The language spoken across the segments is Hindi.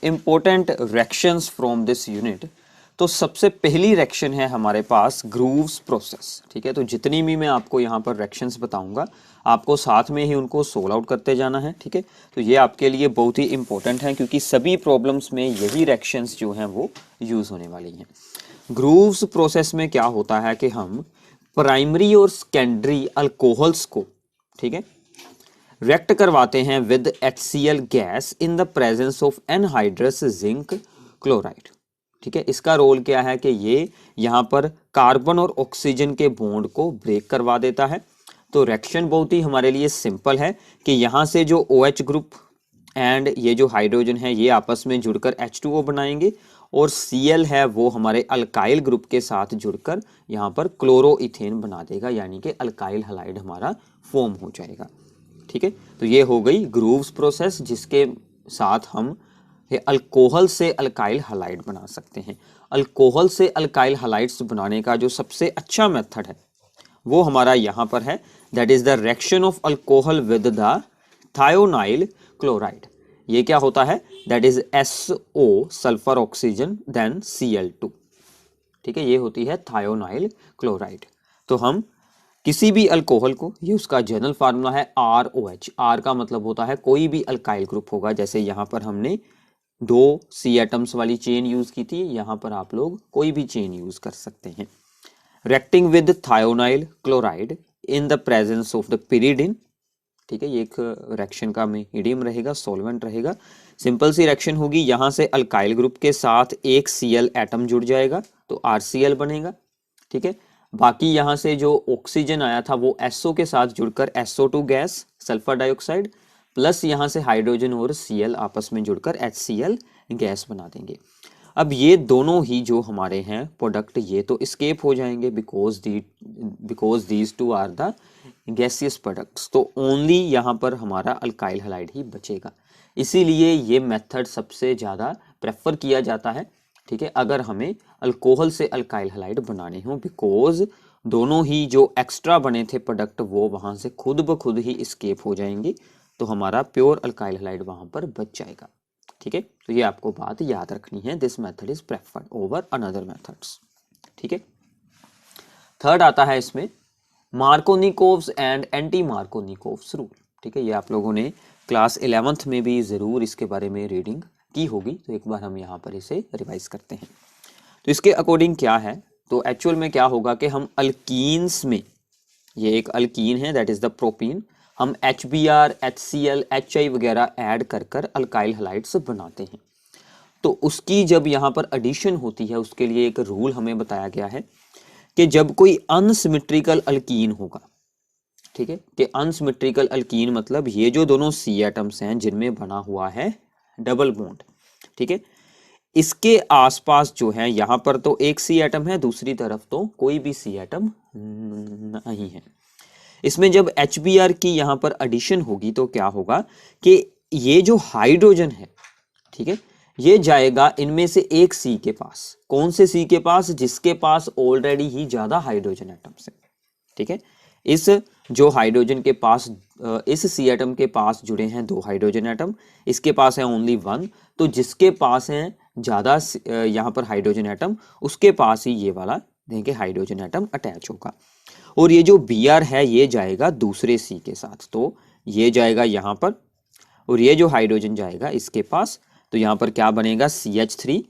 Important reactions from this unit. तो सबसे पहली रिएक्शन है हमारे पास ग्रूव्स प्रोसेस। ठीक है, तो जितनी भी मैं आपको यहाँ पर रिएक्शंस बताऊंगा आपको साथ में ही उनको सोल्व आउट करते जाना है। ठीक है, तो ये आपके लिए बहुत ही इंपॉर्टेंट है क्योंकि सभी प्रॉब्लम्स में यही रिएक्शंस जो हैं वो यूज होने वाली हैं। ग्रूव्स प्रोसेस में क्या होता है कि हम प्राइमरी और सेकेंडरी अल्कोहल्स को, ठीक है, रिएक्ट करवाते हैं with HCl gas in the presence of anhydrous zinc chloride. ठीक है, इसका रोल क्या है कि ये यहाँ पर कार्बन और ऑक्सीजन के बॉन्ड को ब्रेक करवा देता है। तो रिएक्शन बहुत ही हमारे लिए सिंपल है कि यहाँ से जो OH ग्रुप एंड ये जो हाइड्रोजन है ये आपस में जुड़कर H2O बनाएंगे और Cl है वो हमारे अल्काइल ग्रुप के साथ जुड़कर यहाँ पर क्लोरोइथेन बना देगा, यानी कि अल्काइल हैलाइड हमारा फॉर्म हो जाएगा। ठीक है, तो ये हो गई ग्रूव्स प्रोसेस जिसके साथ हम अल्कोहल से अल्काइल हैलाइड बना सकते हैं। अल्कोहल से अल्काइल हैलाइड्स बनाने का जो सबसे अच्छा मेथड है वो हमारा यहाँ पर है, that is the reaction of alcohol with the thionyl chloride. ये क्या होता है, that is SO sulphur oxygen then Cl2। ठीक है, ये होती है थायोनाइल क्लोराइड। तो हम किसी भी अल्कोहल को, ये उसका जनरल फार्मूला है ROH। R का मतलब होता है कोई भी अल्काइल ग्रुप होगा, जैसे यहाँ पर हमने 2 C एटम्स वाली चेन यूज की थी, यहाँ पर आप लोग कोई भी चेन यूज कर सकते हैं। Reacting with thionyl chloride in the presence of the pyridine। ठीक है, ये एक रिएक्शन का मीडियम रहेगा, सॉल्वेंट रहेगा। सिंपल सी रिएक्शन होगी, यहाँ से अल्काइल ग्रुप के साथ एक Cl एटम जुड़ जाएगा तो RCl बनेगा। ठीक है, बाकी यहाँ से जो ऑक्सीजन आया था वो SO के साथ जुड़कर SO2 gas sulphur dioxide plus यहाँ से हाइड्रोजन और Cl आपस में जुड़कर HCl गैस बना देंगे। अब ये दोनों ही जो हमारे हैं प्रोडक्ट ये तो एस्केप हो जाएंगे because these two are the gaseous products. तो ओनली यहाँ पर हमारा अल्काइल हैलाइड ही बचेगा, इसीलिए ये मेथड सबसे ज़्यादा प्रेफर किया जाता है। ठीक है, अगर हमें अल्कोहल से अल्काइल हैलाइड बनाने हो, बिकॉज दोनों ही जो एक्स्ट्रा बने थे प्रोडक्ट वो वहाँ से खुद ब खुद ही एस्केप हो जाएंगे, तो हमारा प्योर अल्काइल हैलाइड वहाँ पर बच जाएगा। ठीक है, तो ये आपको बात याद रखनी है, this method is preferred over another methods. ठीक है, थर्ड आता है इसमें Markovnikov's and anti Markovnikov's rule. ठीक है, ये आप लोगों ने क्लास 11th में भी ज़रूर इसके बारे में रीडिंग की होगी, तो एक बार हम यहाँ पर इसे रिवाइज करते हैं। तो इसके अकॉर्डिंग क्या है, तो एक्चुअल में क्या होगा कि हम अल्कीन्स में, ये एक अल्कीन है दैट इज द प्रोपीन, हम HBr, HCl, HI वगैरह ऐड कर कर अल्काइल हैलाइड्स बनाते हैं। तो उसकी जब यहाँ पर एडिशन होती है उसके लिए एक रूल हमें बताया गया है कि जब कोई अनसिमेट्रिकल अल्कीन होगा, ठीक है, कि अनसिमेट्रिकल अल्कीन मतलब ये जो दोनों C एटम्स हैं जिनमें बना हुआ है डबल बॉन्ड, ठीक है, इसके आसपास जो है यहाँ पर तो एक C एटम है, दूसरी तरफ तो कोई भी C एटम नहीं है। इसमें जब HBr की यहाँ पर एडिशन होगी तो क्या होगा कि ये जो हाइड्रोजन है, ठीक है, ये जाएगा इनमें से एक C के पास। कौन से C के पास? जिसके पास ऑलरेडी ही ज्यादा हाइड्रोजन एटम्स है। ठीक है, इस जो हाइड्रोजन के पास, इस C एटम के पास जुड़े हैं 2 हाइड्रोजन एटम, इसके पास है ओनली 1, तो जिसके पास है ज्यादा यहाँ पर हाइड्रोजन एटम उसके पास ही ये वाला देखिए हाइड्रोजन एटम अटैच होगा। और ये जो Br है ये जाएगा दूसरे C के साथ, तो ये जाएगा यहाँ पर और ये जो हाइड्रोजन जाएगा इसके पास, तो यहाँ पर क्या बनेगा CH3,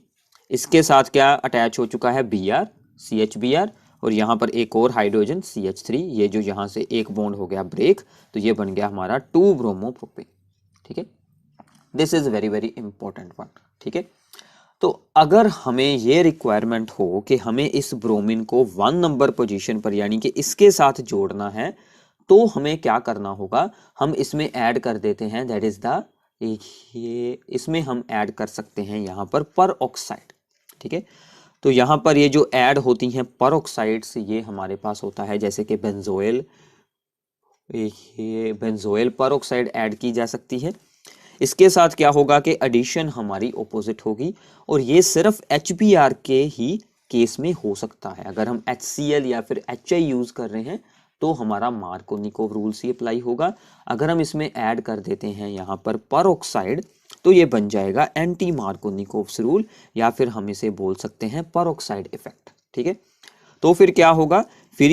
इसके साथ क्या अटैच हो चुका है Br, CHBr, और यहाँ पर एक और हाइड्रोजन CH3, ये जो यहाँ से एक बॉन्ड हो गया ब्रेक, तो ये बन गया हमारा 2 ब्रोमोप्रोपेन। ठीक है, this is very very important one. ठीक है, तो अगर हमें ये रिक्वायरमेंट हो कि हमें इस ब्रोमीन को 1 नंबर पोजीशन पर यानी कि इसके साथ जोड़ना है, तो हमें क्या करना होगा, हम इसमें ऐड कर देते हैं दैट इज द, ये इसमें हम ऐड कर सकते हैं यहाँ पर पर ऑक्साइड। ठीक है, तो यहाँ पर ये जो ऐड होती हैं पर ऑक्साइड्स ये हमारे पास होता है जैसे कि बेंजोइल, ये बेंजोइल पर ऑक्साइड ऐड की जा सकती है। इसके साथ क्या होगा कि एडिशन हमारी ऑपोजिट होगी और ये सिर्फ HBr के ही केस में हो सकता है। अगर हम HCl या फिर HI यूज कर रहे हैं तो हमारा मार्कोनिकोव रूल से अप्लाई होगा। अगर हम इसमें ऐड कर देते हैं यहाँ पर ऑक्साइड तो ये बन जाएगा एंटी मार्कोनिकोव्स रूल, या फिर हम इसे बोल सकते हैं पेरोक्साइड इफेक्ट। ठीक है, तो फिर क्या होगा, फिर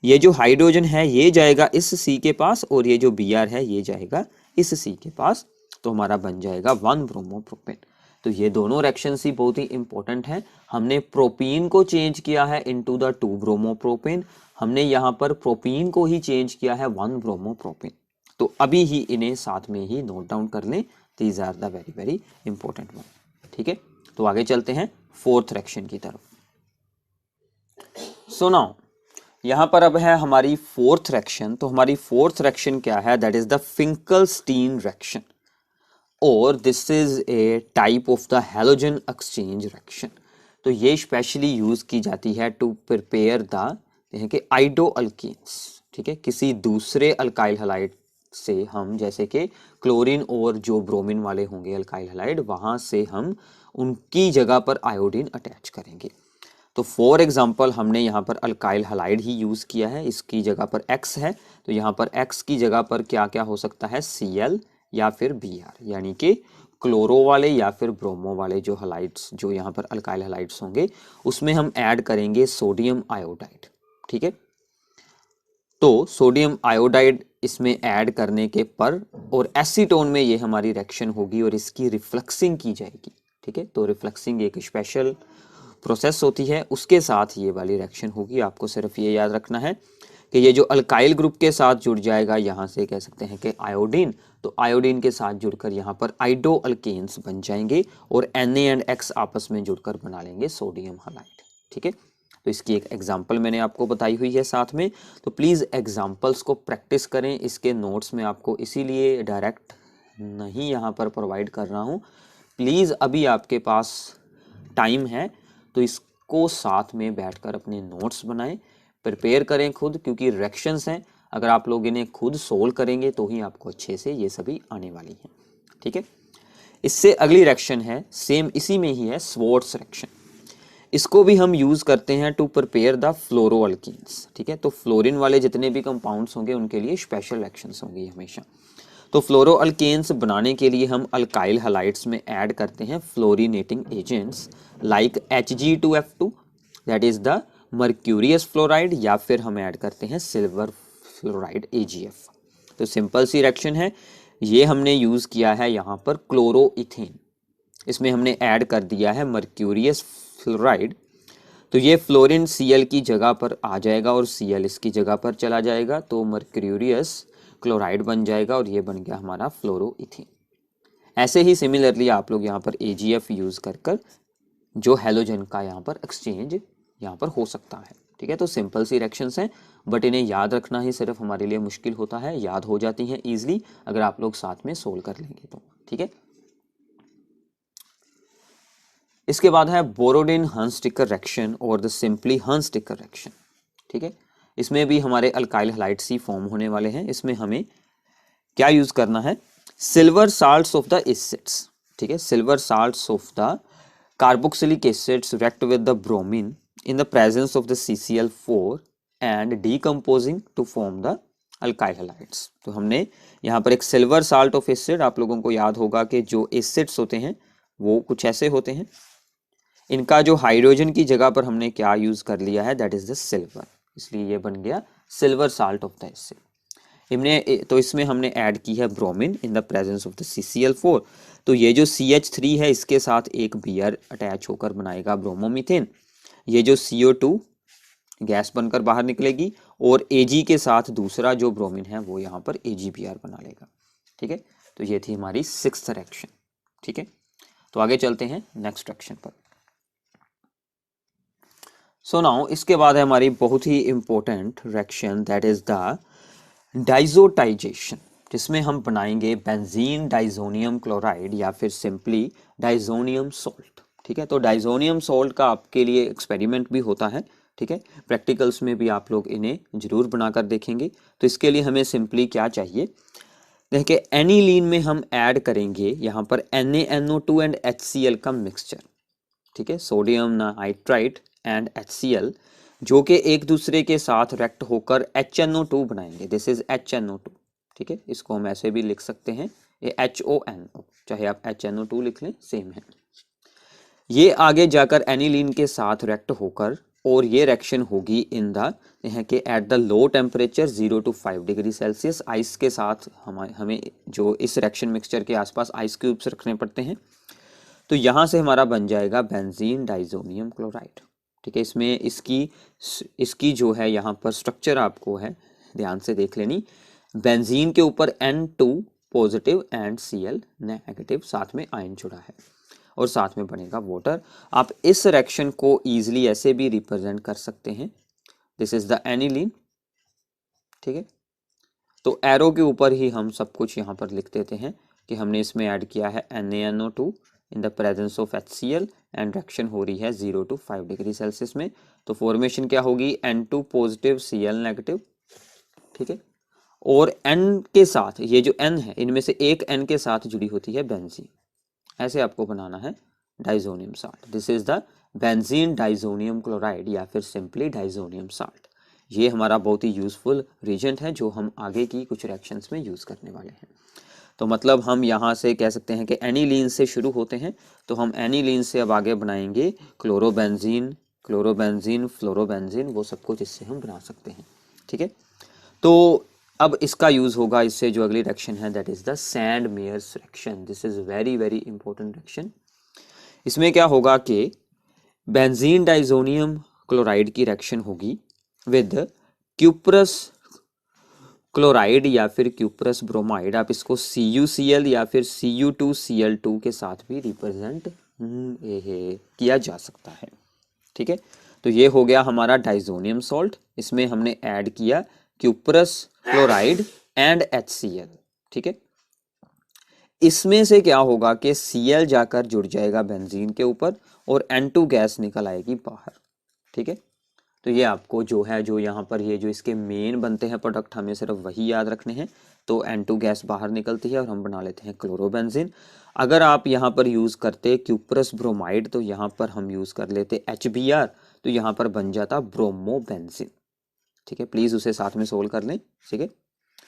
ये जो हाइड्रोजन है ये जाएगा इस C के पास, और ये जो Br है ये जाएगा इस C के पास, तो हमारा बन जाएगा 1 ब्रोमोप्रोपेन। तो ये दोनों रिएक्शंस ही बहुत ही इंपॉर्टेंट है। हमने प्रोपीन को चेंज किया है इनटू द 2 ब्रोमोप्रोपेन, हमने यहाँ पर प्रोपीन को ही चेंज किया है 1 ब्रोमोप्रोपेन। तो अभी ही इन्हें साथ में ही नोट डाउन कर लें, these are the very very important one. ठीक है, तो आगे चलते हैं फोर्थ रिएक्शन की तरफ। सो नाउ यहाँ पर अब है हमारी फोर्थ रिएक्शन। तो हमारी फोर्थ रिएक्शन क्या है, that is the Finkelstein reaction, और this is a type of the halogen exchange reaction. तो ये स्पेशली यूज की जाती है टू प्रिपेयर द कि आइडो अल्कीन्स। ठीक है, किसी दूसरे अल्काइल हैलाइड से हम, जैसे कि क्लोरीन और जो ब्रोमीन वाले होंगे अल्काइल हैलाइड, वहां से हम उनकी जगह पर आयोडीन अटैच करेंगे। तो फॉर एग्जांपल हमने यहाँ पर अल्काइल हैलाइड ही यूज किया है, इसकी जगह पर X है, तो यहाँ पर X की जगह पर क्या क्या हो सकता है, Cl या फिर Br, यानी कि क्लोरो वाले या फिर ब्रोमो वाले जो हैलाइड्स, जो यहाँ पर अल्काइल हैलाइड्स होंगे, उसमें हम ऐड करेंगे सोडियम आयोडाइड। ठीक है, तो सोडियम आयोडाइड इसमें ऐड करने के पर और एसीटोन में ये हमारी रिएक्शन होगी और इसकी रिफ्लेक्सिंग की जाएगी। ठीक है, तो रिफ्लेक्सिंग एक स्पेशल प्रोसेस होती है, उसके साथ ये वाली रिएक्शन होगी। आपको सिर्फ ये याद रखना है कि ये जो अल्काइल ग्रुप के साथ जुड़ जाएगा, यहाँ से कह सकते हैं कि आयोडीन, तो आयोडीन के साथ जुड़कर यहाँ पर आइडो अल्केन्स बन जाएंगे और Na एंड X आपस में जुड़कर बना लेंगे सोडियम हैलाइड। ठीक है, तो इसकी एक एग्जाम्पल मैंने आपको बताई हुई है साथ में, तो प्लीज़ एग्जाम्पल्स को प्रैक्टिस करें। इसके नोट्स में आपको इसीलिए डायरेक्ट नहीं यहाँ पर प्रोवाइड कर रहा हूँ। प्लीज़ अभी आपके पास टाइम है तो इसको साथ में बैठकर अपने नोट्स बनाएं, प्रिपेयर करें खुद, क्योंकि रिएक्शंस हैं, अगर आप लोग इन्हें खुद सोल्व करेंगे तो ही आपको अच्छे से ये सभी आने वाली हैं। ठीक है, इससे अगली रिएक्शन है, सेम इसी में ही है, स्वार्ट्स रिएक्शन। इसको भी हम यूज करते हैं टू प्रिपेयर द फ्लोरोअल्कीन्स। ठीक है, तो फ्लोरीन वाले जितने भी कंपाउंड्स होंगे उनके लिए स्पेशल रिएक्शंस होंगी हमेशा। तो फ्लोरोअल्केन्स बनाने के लिए हम अल्काइल हैलाइड्स में ऐड करते हैं fluorinating agents like Hg2F2, that is the mercurous fluoride, या फिर हम ऐड करते हैं सिल्वर फ्लोराइड AgF। तो सिंपल सी रिएक्शन है, ये हमने यूज किया है यहाँ पर क्लोरोइथेन, इसमें हमने ऐड कर दिया है मर्क्यूरियस फ्लोराइड, तो ये फ्लोरीन Cl की जगह पर आ जाएगा और Cl इसकी जगह पर चला जाएगा, तो मर्क्यूरियस क्लोराइड बन जाएगा और ये बन गया हमारा फ्लोरोइथेन। ऐसे ही सिमिलरली आप लोग यहाँ पर AgF यूज कर जो हैलोजन का यहाँ पर एक्सचेंज यहाँ पर हो सकता है। ठीक है, तो सिंपल सी रिएक्शंस हैं, बट इन्हें याद रखना ही सिर्फ हमारे लिए मुश्किल होता है, याद हो जाती हैं इजीली अगर आप लोग साथ में सोल्व कर लेंगे तो। ठीक है, इसके बाद है बोरोडिन हंसटिकर रिएक्शन और द सिंपली हंसटिकर रिएक्शन। ठीक है, इसमें भी हमारे अल्काइल हैलाइड्स ही फॉर्म होने वाले हैं। इसमें हमें क्या यूज करना है, silver salts of the acids. ठीक है, silver salts of the carboxylic acids react with the bromine in the presence of the CCl4 and decomposing to form the alkyl halides. तो हमने यहाँ पर एक सिल्वर साल्ट ऑफ एसिड, आप लोगों को याद होगा कि जो एसिड्स होते हैं वो कुछ ऐसे होते हैं, इनका जो हाइड्रोजन की जगह पर हमने क्या यूज कर लिया है, दैट इज द सिल्वर, इसलिए ये बन गया silver salt of the acid. तो इसमें हमने ऐड की है bromine in the presence of the CCl4, तो ये जो CH3 है इसके साथ एक Br अटैच होकर बनाएगा ब्रोमोमीथेन, ये जो CO2 गैस बनकर बाहर निकलेगी और Ag के साथ दूसरा जो ब्रोमीन है वो यहाँ पर AgBr बना लेगा। ठीक है, तो ये थी हमारी 6th रिएक्शन। ठीक है, तो आगे चलते हैं नेक्स्ट रिएक्शन पर। सो नाउ इसके बाद है हमारी बहुत ही important reaction, that is the diazotization, जिसमें हम बनाएंगे बेंजीन डाइजोनियम क्लोराइड या फिर सिंपली डाइजोनियम सॉल्ट। ठीक है, तो डाइजोनियम सॉल्ट का आपके लिए एक्सपेरिमेंट भी होता है। ठीक है, प्रैक्टिकल्स में भी आप लोग इन्हें जरूर बनाकर देखेंगे। तो इसके लिए हमें सिंपली क्या चाहिए, देखिए एनिलीन में हम ऐड करेंगे यहाँ पर NaNO2 एंड HCl का मिक्सचर। ठीक है, सोडियम नाइट्राइट एंड HCl, जो कि एक दूसरे के साथ रिएक्ट होकर HNO2 बनाएंगे, दिस इज HNO2। ठीक है, इसको हम ऐसे भी लिख सकते हैं ये HONO, चाहे आप HNO2 लिख लें, सेम है। ये आगे जाकर एनिलीन के साथ रिएक्ट होकर, और ये रिएक्शन होगी इन द कि at the low temperature 0 to 5 degree Celsius. Ice के साथ हमें जो इस रिएक्शन मिक्सचर के आसपास आइस क्यूब्स रखने पड़ते हैं। तो यहाँ से हमारा बन जाएगा बेंजीन डाइजोनियम क्लोराइड। ठीक है, इसमें इसकी जो है यहाँ पर स्ट्रक्चर आपको है ध्यान से देख लेनी। बेंजीन के ऊपर N2 positive and Cl negative, साथ में आयन जुड़ा है, और साथ में बनेगा वाटर। आप इस रिएक्शन को इजीली ऐसे भी रिप्रेजेंट कर सकते हैं, दिस इज द एनिलीन। ठीक है, तो एरो के ऊपर ही हम सब कुछ यहाँ पर लिख देते हैं कि हमने इसमें ऐड किया है NaNO2 in the presence of HCl, and reaction हो रही है 0 to 5 डिग्री सेल्सियस में। तो फॉर्मेशन क्या होगी, N2 पॉजिटिव Cl नेगेटिव। ठीक है, और N के साथ, ये जो N है इनमें से एक N के साथ जुड़ी होती है बेंजीन। ऐसे आपको बनाना है diazonium salt. This is the benzene diazonium chloride, या फिर सिंपली डाइजोनियम साल्ट। ये हमारा बहुत ही यूजफुल रीजेंट है जो हम आगे की कुछ रिएक्शंस में यूज करने वाले हैं। तो मतलब हम यहाँ से कह सकते हैं कि एनिलीन से शुरू होते हैं, तो हम एनिलीन से अब आगे बनाएंगे क्लोरोबेंजीन, फ्लोरोबेंजीन, वो सब कुछ इससे हम बना सकते हैं। ठीक है, तो अब इसका यूज होगा इससे जो अगली रिएक्शन है, that is the Sandmeyer's reaction. This is very very important reaction. इसमें क्या होगा कि बेंजीन डाइजोनियम क्लोराइड की रिएक्शन होगी विद क्यूप्रस क्लोराइड या फिर क्यूप्रस ब्रोमाइड। आप इसको CuCl या फिर Cu2Cl2 के साथ भी रिप्रेजेंट किया जा सकता है। ठीक है, तो ये हो गया हमारा डाइजोनियम सॉल्ट। इसमें हमने ऐड किया क्यूप्रस क्लोराइड एंड HCl। ठीक है, इसमें से क्या होगा कि Cl जाकर जुड़ जाएगा बेंजीन के ऊपर और N2 गैस निकल आएगी बाहर। ठीक है, तो ये आपको जो है, जो यहाँ पर ये जो इसके मेन बनते हैं प्रोडक्ट, हमें सिर्फ वही याद रखने हैं। तो N2 गैस बाहर निकलती है और हम बना लेते हैं क्लोरोबेंजीन। अगर आप यहाँ पर यूज करते क्यूप्रस ब्रोमाइड, तो यहाँ पर हम यूज कर लेते HBr, तो यहाँ पर बन जाता ब्रोमोबेंजीन। ठीक है, प्लीज उसे साथ में सोल्व कर लें। ठीक है,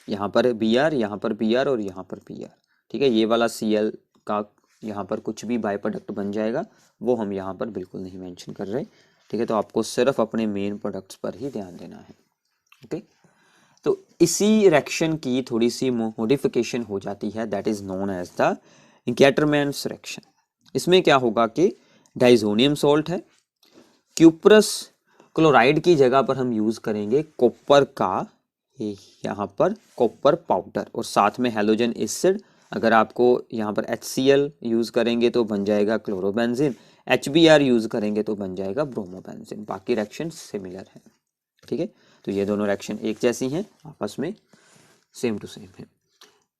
यहाँ पर Br, यहाँ पर Br और यहाँ पर Br। ठीक है, ये वाला Cl का यहाँ पर कुछ भी बाय प्रोडक्ट बन जाएगा, वो हम यहाँ पर बिल्कुल नहीं मेंशन कर रहे। ठीक है, तो आपको सिर्फ अपने मेन प्रोडक्ट्स पर ही ध्यान देना है। ओके, तो इसी रिएक्शन की थोड़ी सी मॉडिफिकेशन हो जाती है, that is known as the Gattermann's reaction. इसमें क्या होगा कि डाइजोनियम सॉल्ट है, क्यूप्रस क्लोराइड की जगह पर हम यूज करेंगे कॉपर का, यहाँ पर कॉपर पाउडर, और साथ में हैलोजन एसिड। अगर आपको यहाँ पर HCl यूज करेंगे तो बन जाएगा क्लोरोबेंजीन, HBr यूज करेंगे तो बन जाएगा ब्रोमोबेंजीन। बाकी रिएक्शन सिमिलर है। ठीक है, तो ये दोनों रिएक्शन एक जैसी हैं, आपस में सेम टू सेम है।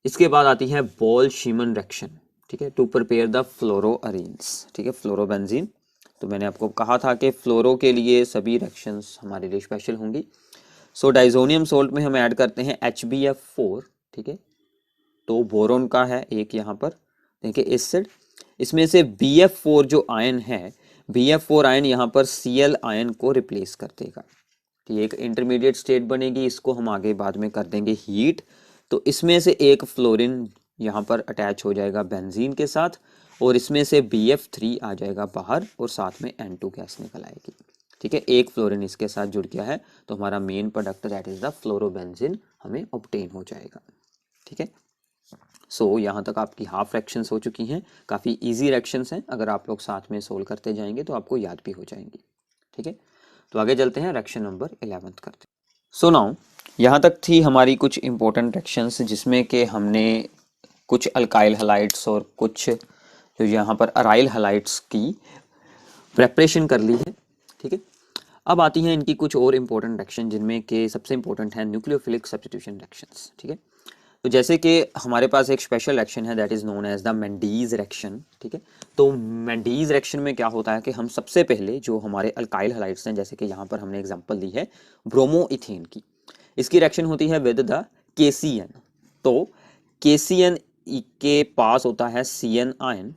इसके बाद आती है बोल्श-शीमन रिएक्शन। ठीक है, टू प्रिपेयर द फ्लोरोअरीन्स। ठीक है, फ्लोरोबेंजीन, तो मैंने आपको कहा था कि फ्लोरो के लिए सभी रिएक्शंस हमारे लिए स्पेशल होंगी। सो डाइजोनियम सोल्ट में हम ऐड करते हैं HbF4। ठीक है, तो बोरोन का है एक यहाँ पर, देखिए एसिड। इसमें से BF4 जो आयन है, BF4 आयन यहाँ पर Cl आयन को रिप्लेस कर देगा। ये एक इंटरमीडिएट स्टेट बनेगी, इसको हम आगे बाद में कर देंगे हीट। तो इसमें से एक फ्लोरीन यहाँ पर अटैच हो जाएगा बेंजीन के साथ, और इसमें से BF3 आ जाएगा बाहर, और साथ में N2 गैस निकल आएगी। ठीक है, एक फ्लोरीन इसके साथ जुड़ गया है, तो हमारा main product that is the fluorobenzene हमें ऑब्टेन हो जाएगा। ठीक है, सो यहाँ तक आपकी हाफ रिएक्शंस हो चुकी हैं। काफ़ी इजी रिएक्शंस हैं, अगर आप लोग साथ में सोल्व करते जाएंगे तो आपको याद भी हो जाएंगी। ठीक है, तो आगे चलते हैं, रिएक्शन नंबर 11 करते हैं। सो नाउ यहाँ तक थी हमारी कुछ इंपॉर्टेंट रिएक्शंस, जिसमें कि हमने कुछ अल्काइल हैलाइड्स और कुछ जो यहाँ पर अराइल हैलाइड्स की प्रेपरेशन कर ली है। ठीक है, अब आती हैं इनकी कुछ और इंपॉर्टेंट रिएक्शन, जिनमें कि सबसे इंपॉर्टेंट है न्यूक्लियोफिलिक सब्स्टिट्यूशन रिएक्शंस। ठीक है, तो जैसे कि हमारे पास एक स्पेशल रिएक्शन है that is known as the Mendius reaction. ठीक है, तो मेंडीज रिएक्शन में क्या होता है कि हम सबसे पहले जो हमारे अल्काइल हैलाइड्स हैं, जैसे कि यहाँ पर हमने एग्जांपल दी है ब्रोमोइथेन की, इसकी रिएक्शन होती है विद द KCN। तो KCN के पास होता है CN ion,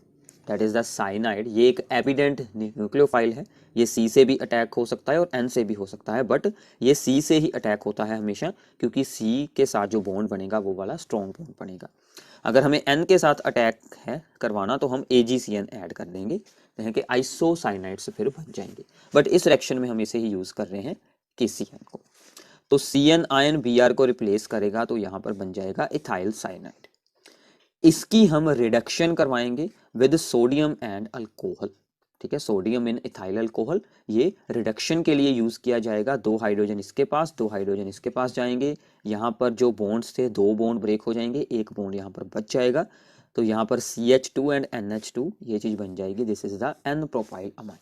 that is the cyanide. ये एक एविडेंट न्यूक्लियोफाइल है, ये C से भी अटैक हो सकता है और N से भी हो सकता है, बट ये C से ही अटैक होता है हमेशा, क्योंकि C के साथ जो बॉन्ड बनेगा वो वाला स्ट्रॉन्ग बॉन्ड बनेगा। अगर हमें N के साथ अटैक है करवाना तो हम AgCN ऐड कर देंगे, यानी कि आइसोसाइनाइड्स फिर बन जाएंगे, बट इस रिएक्शन में हम इसे ही यूज कर रहे हैं KCN को। तो CN आयन Br को रिप्लेस करेगा तो यहाँ पर बन जाएगा इथाइल साइनाइड। इसकी हम रिडक्शन करवाएंगे विद सोडियम एंड अल्कोहल, ठीक है, सोडियम इन इथाइल अल्कोहल। ये रिडक्शन के लिए यूज किया जाएगा। 2 हाइड्रोजन इसके पास, 2 हाइड्रोजन इसके पास जाएंगे, यहाँ पर जो बॉन्ड्स थे 2 बॉन्ड ब्रेक हो जाएंगे, 1 बॉन्ड यहाँ पर बच जाएगा, तो यहाँ पर CH2 एंड NH2 ये चीज बन जाएगी, this is the N propyl amine.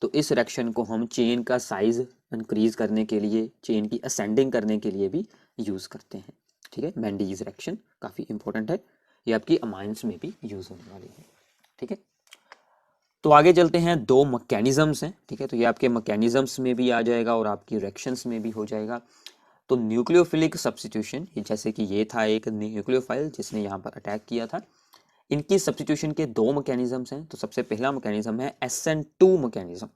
तो इस रिएक्शन को हम चेन का साइज इंक्रीज करने के लिए, चेन की असेंडिंग करने के लिए भी यूज करते हैं, ठीक है। मेंडीज रिएक्शन काफी इंपॉर्टेंट है, ये आपकी अमाइंस में भी यूज होने वाली है, ठीक है। तो आगे चलते हैं, 2 मैकेनिज्म्स हैं, ठीक है, तो ये आपके मैकेनिज्म्स में भी आ जाएगा और आपकी रिएक्शंस में भी हो जाएगा। तो न्यूक्लियोफिलिक सब्स्टिट्यूशन, जैसे कि ये था एक न्यूक्लियोफाइल जिसने यहाँ पर अटैक किया था, इनकी सब्स्टिट्यूशन के 2 मैकेनिज्म्स हैं। तो सबसे पहला मैकेनिज्म है SN2 मैकेनिज्म।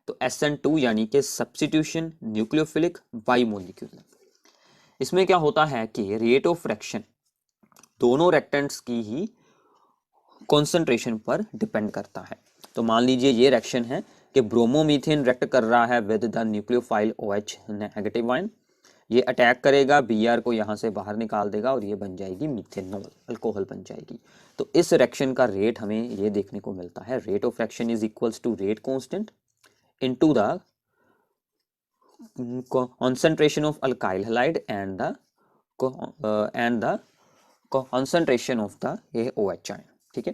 तो SN2 यानी कि सब्स्टिट्यूशन न्यूक्लियोफिलिक बाइमोलिक्यूलर। इसमें क्या होता है कि रेट ऑफ रिएक्शन दोनों रिएक्टेंट्स की ही कॉन्सेंट्रेशन पर डिपेंड करता है। तो मान लीजिए ये रिएक्शन है कि ब्रोमोमीथेन रिएक्ट कर रहा है with the nucleophile OH negative ion, ये अटैक करेगा, Br को यहाँ से बाहर निकाल देगा और ये बन जाएगी मीथेनॉल, अल्कोहल बन जाएगी। तो इस रिएक्शन का रेट हमें ये देखने को मिलता है, rate of reaction is equals to rate constant into the concentration of alkyl halide and the concentration of the OH ion, ठीक है।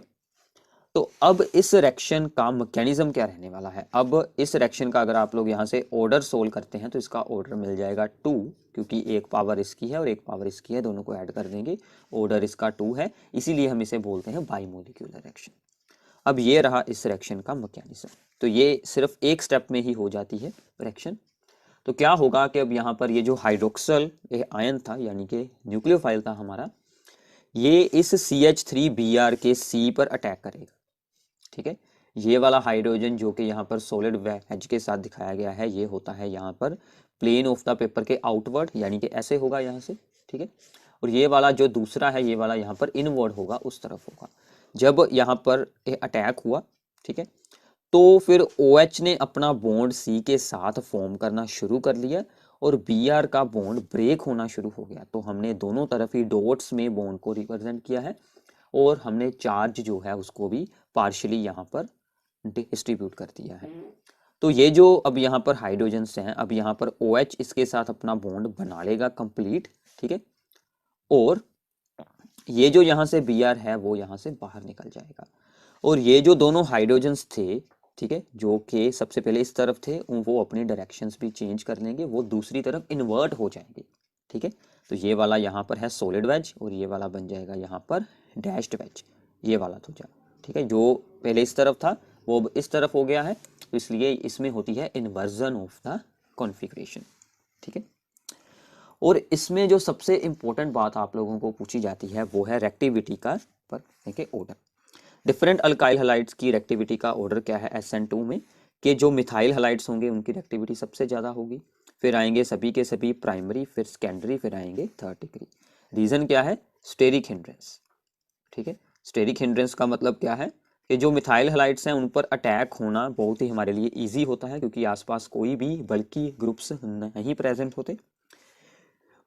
तो अब इस रिएक्शन का मैकेनिज्म क्या रहने वाला है। अब इस रिएक्शन का अगर आप लोग यहाँ से ऑर्डर सोल्व करते हैं तो इसका ऑर्डर मिल जाएगा 2, क्योंकि एक पावर इसकी है और एक पावर इसकी है, दोनों को ऐड कर देंगे, ऑर्डर इसका 2 है, इसीलिए हम इसे बोलते हैं बाइमोलिक्यूलर रिएक्शन। अब ये रहा इस रिएक्शन का मैकेनिज्म। तो ये सिर्फ एक स्टेप में ही हो जाती है रिएक्शन। तो क्या होगा कि अब यहाँ पर ये जो हाइड्रोक्सल आयन था, यानी कि न्यूक्लियोफाइल था हमारा, ये इस CH3Br के C पर अटैक करेगा, ठीक है। ये वाला हाइड्रोजन जो कि यहाँ पर सॉलिड वेज के साथ दिखाया गया है, ये होता है यहाँ पर प्लेन ऑफ द पेपर के आउटवर्ड, यानी कि ऐसे होगा यहाँ से, ठीक है। और ये वाला जो दूसरा है, ये वाला यहाँ पर इनवर्ड होगा, उस तरफ होगा। जब यहाँ पर अटैक हुआ, ठीक है, तो फिर OH ने अपना बॉन्ड C के साथ फॉर्म करना शुरू कर लिया और Br का बॉन्ड ब्रेक होना शुरू हो गया। तो हमने दोनों तरफ ही डॉट्स में बॉन्ड को रिप्रेजेंट किया है और हमने चार्ज जो है उसको भी पार्शियली यहाँ पर डिस्ट्रीब्यूट कर दिया है। तो ये जो अब यहाँ पर हाइड्रोजन्स हैं, अब यहाँ पर OH इसके साथ अपना बॉन्ड बना लेगा कंप्लीट, ठीक है, और ये जो यहाँ से Br है वो यहाँ से बाहर निकल जाएगा। और ये जो दोनों हाइड्रोजन्स थे, ठीक है, जो कि सबसे पहले इस तरफ थे, वो अपनी डायरेक्शंस भी चेंज कर लेंगे, वो दूसरी तरफ इन्वर्ट हो जाएंगे, ठीक है। तो ये वाला यहाँ पर है सॉलिड वेज और ये वाला बन जाएगा यहाँ पर डैश्ड वेज, ये वाला तो जा, ठीक है, जो पहले इस तरफ था वो अब इस तरफ हो गया है, तो इसलिए इसमें होती है इन्वर्जन ऑफ द कॉन्फ़िगरेशन, ठीक है। और इसमें जो सबसे इंपॉर्टेंट बात आप लोगों को पूछी जाती है वो है रिएक्टिविटी का पर देखिए ऑर्डर। डिफरेंट अल्काइल हैलाइड्स की रिएक्टिविटी का ऑर्डर क्या है SN2 में, कि जो मिथाइल हैलाइड्स होंगे उनकी रिएक्टिविटी सबसे ज़्यादा होगी, फिर आएंगे सभी के सभी प्राइमरी, फिर सेकेंडरी, फिर आएंगे थर्ड डिग्री। रीज़न क्या है, स्टेरिक हिंड्रेंस, ठीक है। स्टेरिक हिंड्रेंस का मतलब क्या है कि जो मिथाइल हैलाइड्स हैं उन पर अटैक होना बहुत ही हमारे लिए ईजी होता है, क्योंकि आसपास कोई भी बल्कि ग्रुप्स नहीं प्रेजेंट होते।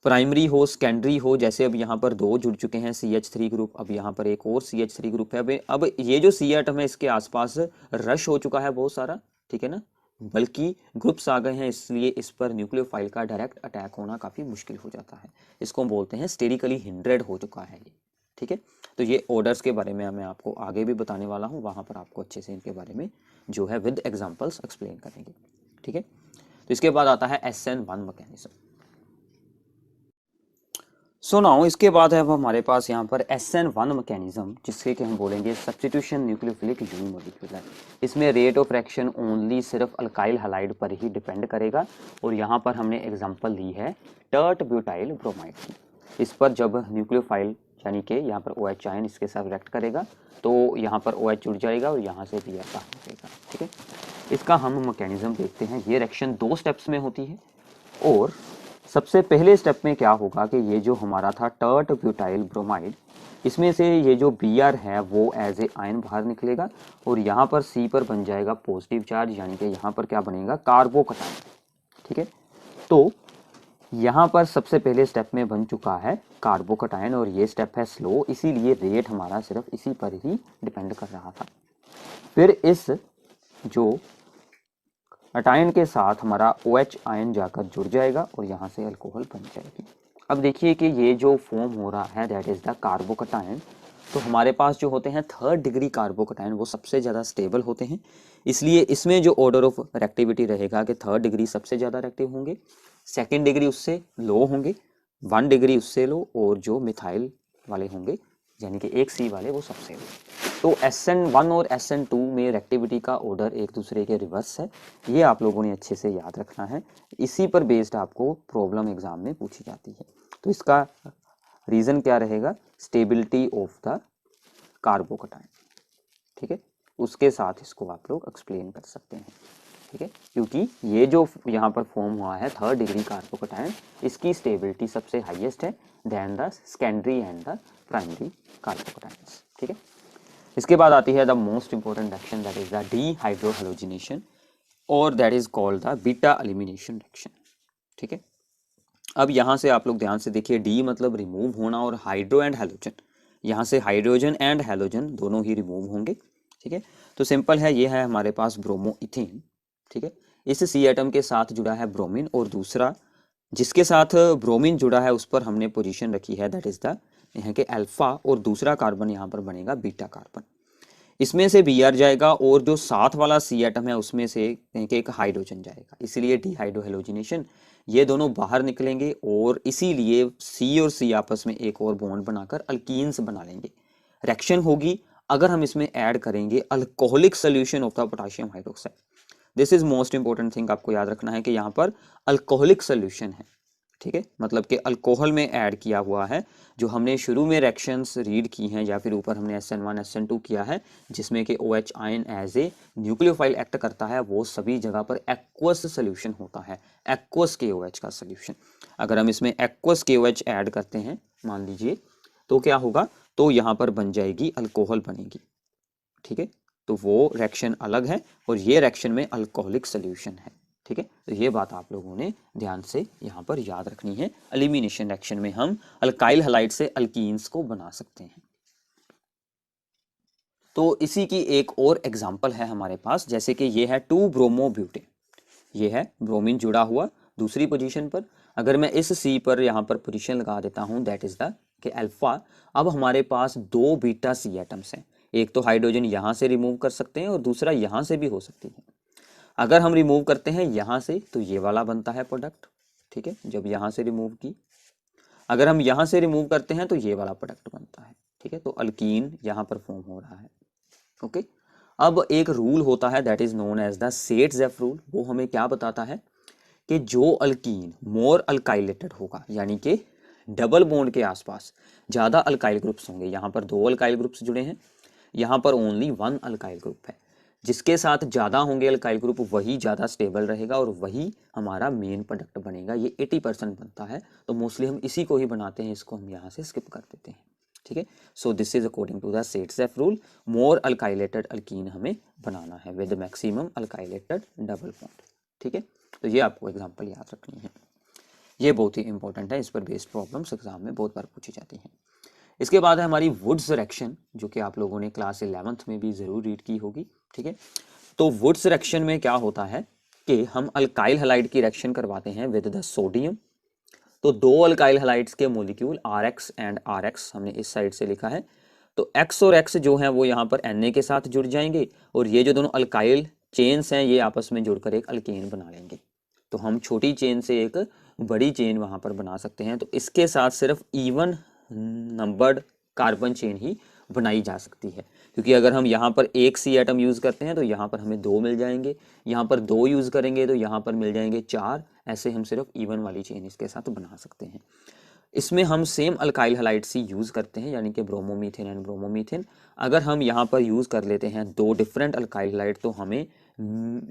प्राइमरी हो, सेकेंडरी हो, जैसे अब यहाँ पर 2 जुड़ चुके हैं CH3 ग्रुप, अब यहाँ पर एक और CH3 ग्रुप है। अब ये जो C एटम है इसके आसपास रश हो चुका है बहुत सारा, ठीक है ना, बल्कि ग्रुप्स आ गए हैं, इसलिए इस पर न्यूक्लियोफाइल का डायरेक्ट अटैक होना काफ़ी मुश्किल हो जाता है। इसको हम बोलते हैं स्टेरिकली हिंड्रेड हो चुका है ये, ठीक है। तो ये ऑर्डर्स के बारे में मैं आपको आगे भी बताने वाला हूँ, वहाँ पर आपको अच्छे से इनके बारे में जो है विद एग्जाम्पल्स एक्सप्लेन करेंगे, ठीक है। तो इसके बाद आता है SN1 मैकेनिज्म। सो नाउ इसके बाद है अब हमारे पास यहाँ पर SN1 मैकेनिज्म, जिसके कि हम बोलेंगे सब्स्टिट्यूशन न्यूक्लियोफिलिक यूनिमोलिक्यूलर। इसमें रेट ऑफ रिएक्शन ओनली सिर्फ अल्काइल हैलाइड पर ही डिपेंड करेगा, और यहाँ पर हमने एग्जांपल ली है टर्ट ब्यूटाइल ब्रोमाइड की। इस पर जब न्यूक्लियोफाइल यानी कि यहाँ पर OH आयन इसके साथ रिएक्ट करेगा तो यहाँ पर OH जुड़ जाएगा और यहाँ से Br बाहर निकलेगा, ठीक है। इसका हम मैकेनिज्म देखते हैं। ये रिएक्शन 2 स्टेप्स में होती है, और सबसे पहले स्टेप में क्या होगा कि ये जो हमारा था टर्ट ब्यूटाइल ब्रोमाइड, इसमें से ये जो Br है वो एज ए आयन बाहर निकलेगा और यहाँ पर C पर बन जाएगा पॉजिटिव चार्ज, यानी कि यहाँ पर क्या बनेगा, कार्बोकटायन। ठीक है, तो यहाँ पर सबसे पहले स्टेप में बन चुका है कार्बोकटायन और ये स्टेप है स्लो, इसीलिए रेट हमारा सिर्फ इसी पर ही डिपेंड कर रहा था। फिर इस जो अटायन के साथ हमारा OH आयन जाकर जुड़ जाएगा और यहाँ से अल्कोहल बन जाएगी। अब देखिए कि ये जो फॉर्म हो रहा है दैट इज द कार्बोकटायन। तो हमारे पास जो होते हैं 3rd डिग्री कार्बोकटायन वो सबसे ज़्यादा स्टेबल होते हैं, इसलिए इसमें जो ऑर्डर ऑफ रिएक्टिविटी रहेगा कि 3rd डिग्री सबसे ज़्यादा रिएक्टिव होंगे, 2nd डिग्री उससे लो होंगे, 1 डिग्री उससे लो, और जो मिथाइल वाले होंगे यानी कि 1C वाले वो सबसे लो। तो SN1 और SN2 में रिएक्टिविटी का ऑर्डर एक दूसरे के रिवर्स है, ये आप लोगों ने अच्छे से याद रखना है, इसी पर बेस्ड आपको प्रॉब्लम एग्जाम में पूछी जाती है। तो इसका रीज़न क्या रहेगा, स्टेबिलिटी ऑफ द कार्बोकटायन। ठीक है, उसके साथ इसको आप लोग एक्सप्लेन कर सकते हैं। ठीक है, क्योंकि ये जो यहाँ पर फॉर्म हुआ है 3rd डिग्री कार्बोकटायन, इसकी स्टेबिलिटी सबसे हाईएस्ट है than the secondary and the primary carbocations. ठीक है, इसके बाद आती है the most important reaction that is the dehydrohalogenation और that is called the beta elimination reaction. ठीक है, अब यहाँ से आप लोग ध्यान से देखिए, डी मतलब रिमूव होना और हाइड्रो एंड हैलोजन, यहाँ से हाइड्रोजन एंड हैलोजन दोनों ही रिमूव होंगे। ठीक है, तो सिंपल है, ये है हमारे पास ब्रोमो इथेन। ठीक है, इस C एटम के साथ जुड़ा है ब्रोमीन और दूसरा जिसके साथ ब्रोमीन जुड़ा है उस पर हमने पोजीशन रखी है दैट इज द यहाँ के अल्फा, और दूसरा कार्बन यहाँ पर बनेगा बीटा कार्बन। इसमें से Br जाएगा और जो साथ वाला C एटम है उसमें से एक हाइड्रोजन जाएगा, इसीलिए डीहाइड्रोहैलोजिनेशन, ये दोनों बाहर निकलेंगे और इसीलिए C और C आपस में एक और बॉन्ड बनाकर अल्कीन्स बना लेंगे। रिएक्शन होगी अगर हम इसमें ऐड करेंगे alcoholic solution of the potassium hydroxide. This is most important thing, आपको याद रखना है कि यहाँ पर अल्कोहलिक सोल्यूशन है। ठीक है, मतलब कि अल्कोहल में ऐड किया हुआ है, जो हमने शुरू में रिएक्शंस रीड की हैं या फिर ऊपर हमने SN1 SN2 किया है जिसमें कि OH ion as a nucleophile act करता है, वो सभी जगह पर एक्वस सोल्यूशन होता है, एक्वस KOH का सोल्यूशन। अगर हम इसमें एक्वस KOH ऐड करते हैं मान लीजिए, तो क्या होगा, तो यहाँ पर बन जाएगी अल्कोहल बनेगी। ठीक है, तो वो रिएक्शन अलग है और ये रिएक्शन में अल्कोहलिक सोल्यूशन है। ठीक है, तो ये बात आप लोगों ने ध्यान से यहाँ पर याद रखनी है। एलिमिनेशन रिएक्शन में हम अल्काइल हैलाइड से अल्कीन्स को बना सकते हैं। तो इसी की एक और एग्जांपल है हमारे पास, जैसे कि ये है 2 ब्रोमो ब्यूटेन, ये है ब्रोमीन जुड़ा हुआ दूसरी पोजीशन पर। अगर मैं इस C पर यहाँ पर पोजीशन लगा देता हूँ दैट इज द के अल्फा, अब हमारे पास 2 बीटा C एटम्स हैं, एक तो हाइड्रोजन यहाँ से रिमूव कर सकते हैं और दूसरा यहाँ से भी हो सकती है। अगर हम रिमूव करते हैं यहाँ से तो ये वाला बनता है प्रोडक्ट। ठीक है, जब यहाँ से रिमूव की, अगर हम यहाँ से रिमूव करते हैं तो ये वाला प्रोडक्ट बनता है। ठीक है, तो अल्कीन यहाँ पर फॉर्म हो रहा है। ओके, अब एक रूल होता है that is known as the Saytzeff rule, वो हमें क्या बताता है कि जो अल्कीन मोर अल्काइलेटेड होगा, यानी कि डबल बॉन्ड के आसपास ज़्यादा अल्काइल ग्रुप्स होंगे, यहाँ पर 2 अल्काइल ग्रुप्स जुड़े हैं, यहाँ पर ओनली 1 अल्काइल ग्रुप है, जिसके साथ ज़्यादा होंगे अल्काइल ग्रुप वही ज़्यादा स्टेबल रहेगा और वही हमारा मेन प्रोडक्ट बनेगा। ये 80% बनता है, तो मोस्टली हम इसी को ही बनाते हैं, इसको हम यहाँ से स्किप कर देते हैं। ठीक है, so this is according to the Saytzeff rule, more alkylated alkene हमें बनाना है with maximum alkylated double bond. ठीक है, तो ये आपको एग्जांपल याद रखनी है, ये बहुत ही इंपॉर्टेंट है, इस पर बेस्ड प्रॉब्लम्स एग्जाम में बहुत बार पूछी जाती हैं। इसके बाद है हमारी वुड्स रिएक्शन, जो कि आप लोगों ने क्लास 11th में भी ज़रूर रीड की होगी। ठीक है, तो वुड्स रिएक्शन में क्या होता है कि हम अल्काइल हैलाइड की रिएक्शन करवाते हैं विद द सोडियम। तो 2 अल्काइल हैलाइड्स के मॉलिक्यूल RX एंड RX हमने इस साइड से लिखा है, तो X और X जो हैं वो यहाँ पर Na के साथ जुड़ जाएंगे और ये जो दोनों अल्काइल चेन्स हैं ये आपस में जुड़कर एक अल्केन बना लेंगे। तो हम छोटी चेन से एक बड़ी चेन वहाँ पर बना सकते हैं। तो इसके साथ सिर्फ इवन नंबर्ड कार्बन चेन ही बनाई जा सकती है, क्योंकि अगर हम यहाँ पर एक C एटम यूज़ करते हैं तो यहाँ पर हमें 2 मिल जाएंगे, यहाँ पर 2 यूज़ करेंगे तो यहाँ पर मिल जाएंगे 4, ऐसे हम सिर्फ इवन वाली चेन इसके साथ बना सकते हैं। इसमें हम सेम अल्काइल हैलाइड सी यूज़ करते हैं, यानी कि ब्रोमोमीथेन एंड ब्रोमोमीथेन। अगर हम यहाँ पर यूज़ कर लेते हैं 2 डिफरेंट अल्काइल हैलाइड तो हमें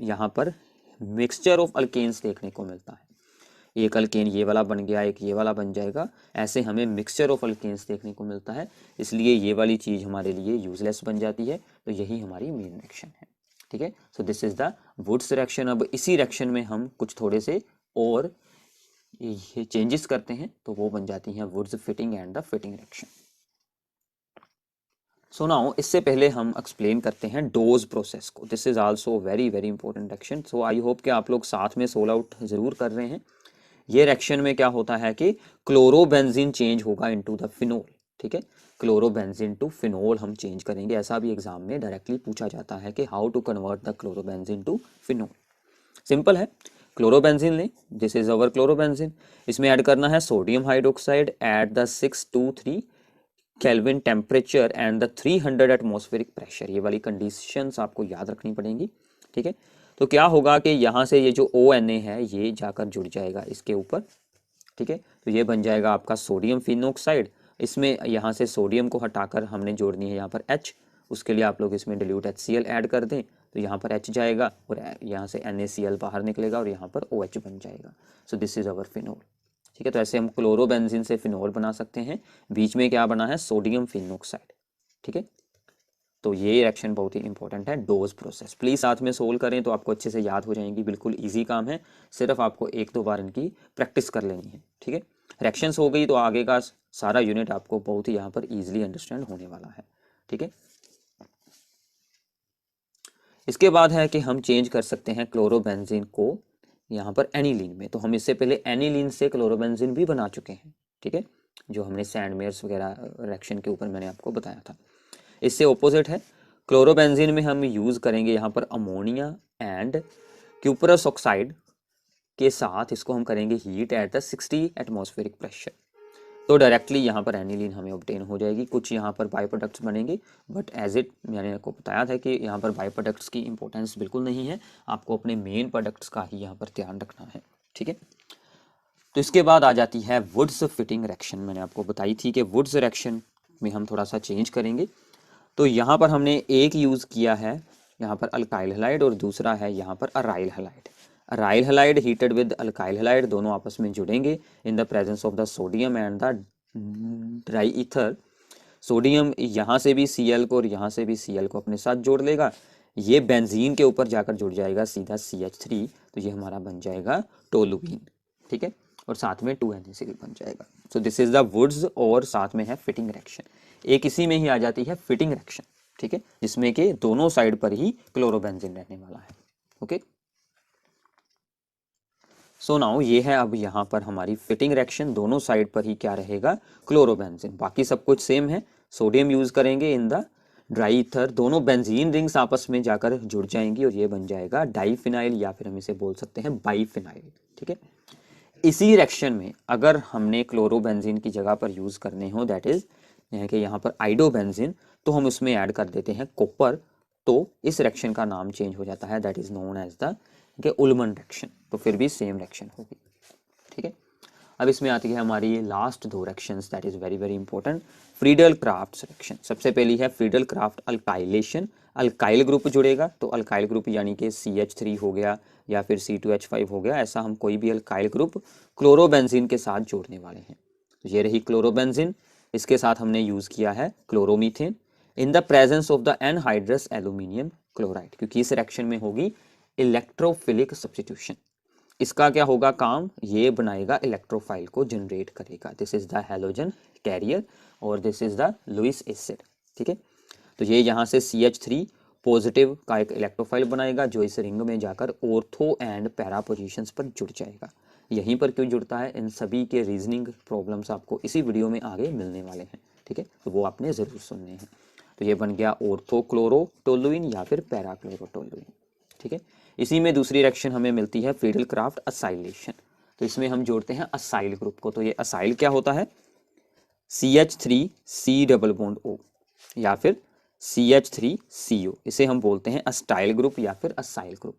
यहाँ पर मिक्सचर ऑफ अल्केन्स देखने को मिलता है। एक अल्केन ये वाला बन गया, एक ये वाला बन जाएगा, ऐसे हमें मिक्सचर ऑफ अल्केन्स देखने को मिलता है, इसलिए ये वाली चीज़ हमारे लिए यूजलेस बन जाती है। तो यही हमारी मेन रिएक्शन है, ठीक है। So this is the Wurtz reaction. अब इसी रिएक्शन में हम कुछ थोड़े से और ये चेंजेस करते हैं, तो वो बन जाती हैं Wurtz Fittig and the Fittig reaction. So now इससे पहले हम एक्सप्लेन करते हैं डोज प्रोसेस को। This is also very very important reaction. So I hope कि आप लोग साथ में सोल आउट जरूर कर रहे हैं। ये रिएक्शन में क्या होता है कि क्लोरोबेंजीन चेंज होगा इनटू द फिनोल, ठीक है। क्लोरोबेंजीन टू फिनोल हम चेंज करेंगे। ऐसा भी एग्जाम में डायरेक्टली पूछा जाता है कि how to convert the chlorobenzene to phenol. Simple है, क्लोरोबेंजीन लें, दिस इज अवर क्लोरोबेंजीन, इसमें ऐड करना है sodium hydroxide at the 623 kelvin temperature and the 300 atmospheric pressure. ये वाली कंडीशंस आपको याद रखनी पड़ेंगी, ठीक है। तो क्या होगा कि यहाँ से ये जो ONA है ये जाकर जुड़ जाएगा इसके ऊपर, ठीक है। तो ये बन जाएगा आपका सोडियम फिनोक्साइड। इसमें यहाँ से सोडियम को हटाकर हमने जोड़नी है यहाँ पर H, उसके लिए आप लोग इसमें डिल्यूट HCl ऐड कर दें, तो यहाँ पर H जाएगा और यहाँ से NaCl बाहर निकलेगा और यहाँ पर OH बन जाएगा। So this is our phenol, ठीक है। तो ऐसे हम क्लोरोबेंजीन से फिनोल बना सकते हैं। बीच में क्या बना है, सोडियम फिनोक्साइड, ठीक है। तो ये रिएक्शन बहुत ही इंपॉर्टेंट है, डोज प्रोसेस। प्लीज साथ में सोल्व करें तो आपको अच्छे से याद हो जाएंगी, बिल्कुल इजी काम है, सिर्फ आपको 1-2 बार इनकी प्रैक्टिस कर लेनी है, ठीक है। रिएक्शंस हो गई तो आगे का सारा यूनिट आपको बहुत ही यहाँ पर इजीली अंडरस्टैंड होने वाला है, ठीक है। इसके बाद है कि हम चेंज कर सकते हैं क्लोरोबेंजीन को यहाँ पर एनिलीन में। तो हम इससे पहले एनिलीन से क्लोरोबेंजीन भी बना चुके हैं, ठीक है, जो हमने सैंडमेयर्स वगैरह रिएक्शन के ऊपर मैंने आपको बताया था। इससे ऑपोजिट है, क्लोरोबेंजीन में हम यूज करेंगे यहाँ पर अमोनिया एंड क्यूपरस ऑक्साइड के साथ, इसको हम करेंगे heat at the 60 atmospheric pressure. तो डायरेक्टली यहाँ पर एनिलीन हमें ऑब्टेन हो जाएगी। कुछ यहाँ पर बाई प्रोडक्ट्स बनेंगे, बट एज इट मैंने आपको बताया था कि यहाँ पर बाई प्रोडक्ट्स की इंपॉर्टेंस बिल्कुल नहीं है, आपको अपने मेन प्रोडक्ट्स का ही यहाँ पर ध्यान रखना है, ठीक है। तो इसके बाद आ जाती है वुड्स फिटिंग रिएक्शन। मैंने आपको बताई थी कि वुड्स रिएक्शन में हम थोड़ा सा चेंज करेंगे। तो यहाँ पर हमने एक यूज़ किया है यहाँ पर अल्काइल हैलाइड और दूसरा है यहाँ पर aryl halide. Aryl halide heated with alkyl halide, दोनों आपस में जुड़ेंगे इन the presence of the sodium and the dry ether. Sodium यहाँ से भी Cl को और यहाँ से भी Cl को अपने साथ जोड़ लेगा, ये बेंजीन के ऊपर जाकर जुड़ जाएगा सीधा CH3, तो ये हमारा बन जाएगा टोलुइन, ठीक है, और साथ में 2NaCl बन जाएगा। So this is the Wurtz और साथ में है फिटिंग रिएक्शन। एक इसी में ही आ जाती है फिटिंग रिएक्शन, ठीक है, जिसमें कि दोनों साइड पर ही क्लोरोबेंजीन रहने वाला है, ओके। सो नाउ ये है अब यहाँ पर हमारी फिटिंग रिएक्शन, दोनों साइड पर ही क्या रहेगा, क्लोरोबेंजीन। बाकी सब कुछ सेम है, सोडियम यूज करेंगे इन द ड्राई ईथर, दोनों बेंजीन रिंग्स आपस में जाकर जुड़ जाएंगी और ये बन जाएगा डाईफिनाइल, या फिर हम इसे बोल सकते हैं बाईफिनाइल, ठीक है। इसी रिएक्शन में अगर हमने क्लोरोबेंजीन की जगह पर यूज करने हो, दैट इज कि यहाँ पर आइडोबेंजीन, तो हम उसमें ऐड कर देते हैं कॉपर, तो इस रिएक्शन का नाम चेंज हो जाता है, that is known as the Ullmann reaction. तो फिर भी सेम रिएक्शन होगी, ठीक है। अब इसमें आती है हमारी last 2 reactions, that is very very important, Friedel craft reaction. सबसे पहली है Friedel craft alkylation, alkyl group जुड़ेगा, तो अल्काइल ग्रुप यानी कि CH3 हो गया या फिर C2H5 हो गया, ऐसा हम कोई भी अल्काइल ग्रुप क्लोरोबेंजीन के साथ जोड़ने वाले हैं। तो ये रही क्लोरोबेंजीन, इसके साथ हमने यूज किया है chloromethane in the presence of the anhydrous aluminium chloride, क्योंकि इस रिएक्शन में होगी इलेक्ट्रोफिलिक सब्स्टिट्यूशन। इसका क्या होगा काम, ये बनाएगा इलेक्ट्रोफाइल को जनरेट करेगा, this is the halogen carrier और this is the Lewis acid, ठीक है। तो ये यहाँ से CH3 पॉजिटिव का एक इलेक्ट्रोफाइल बनाएगा जो इस रिंग में जाकर ऑर्थो एंड पैरा पोजीशंस पर जुड़ जाएगा। यहीं पर क्यों जुड़ता है, इन सभी के रीजनिंग प्रॉब्लम्स आपको इसी वीडियो में आगे मिलने वाले हैं, ठीक है, तो वो आपने ज़रूर सुनने हैं। तो ये बन गया ऑर्थोक्लोरोटोलुइन या फिर पैराक्लोरोटोलुइन, ठीक है। इसी में दूसरी रिएक्शन हमें मिलती है फ्रीडल क्राफ्ट असाइलेशन। तो इसमें हम जोड़ते हैं असाइल ग्रुप को। तो ये असाइल क्या होता है, CH3C डबल बॉन्ड O या फिर CH3CO, इसे हम बोलते हैं अस्टाइल ग्रुप या फिर असाइल ग्रुप।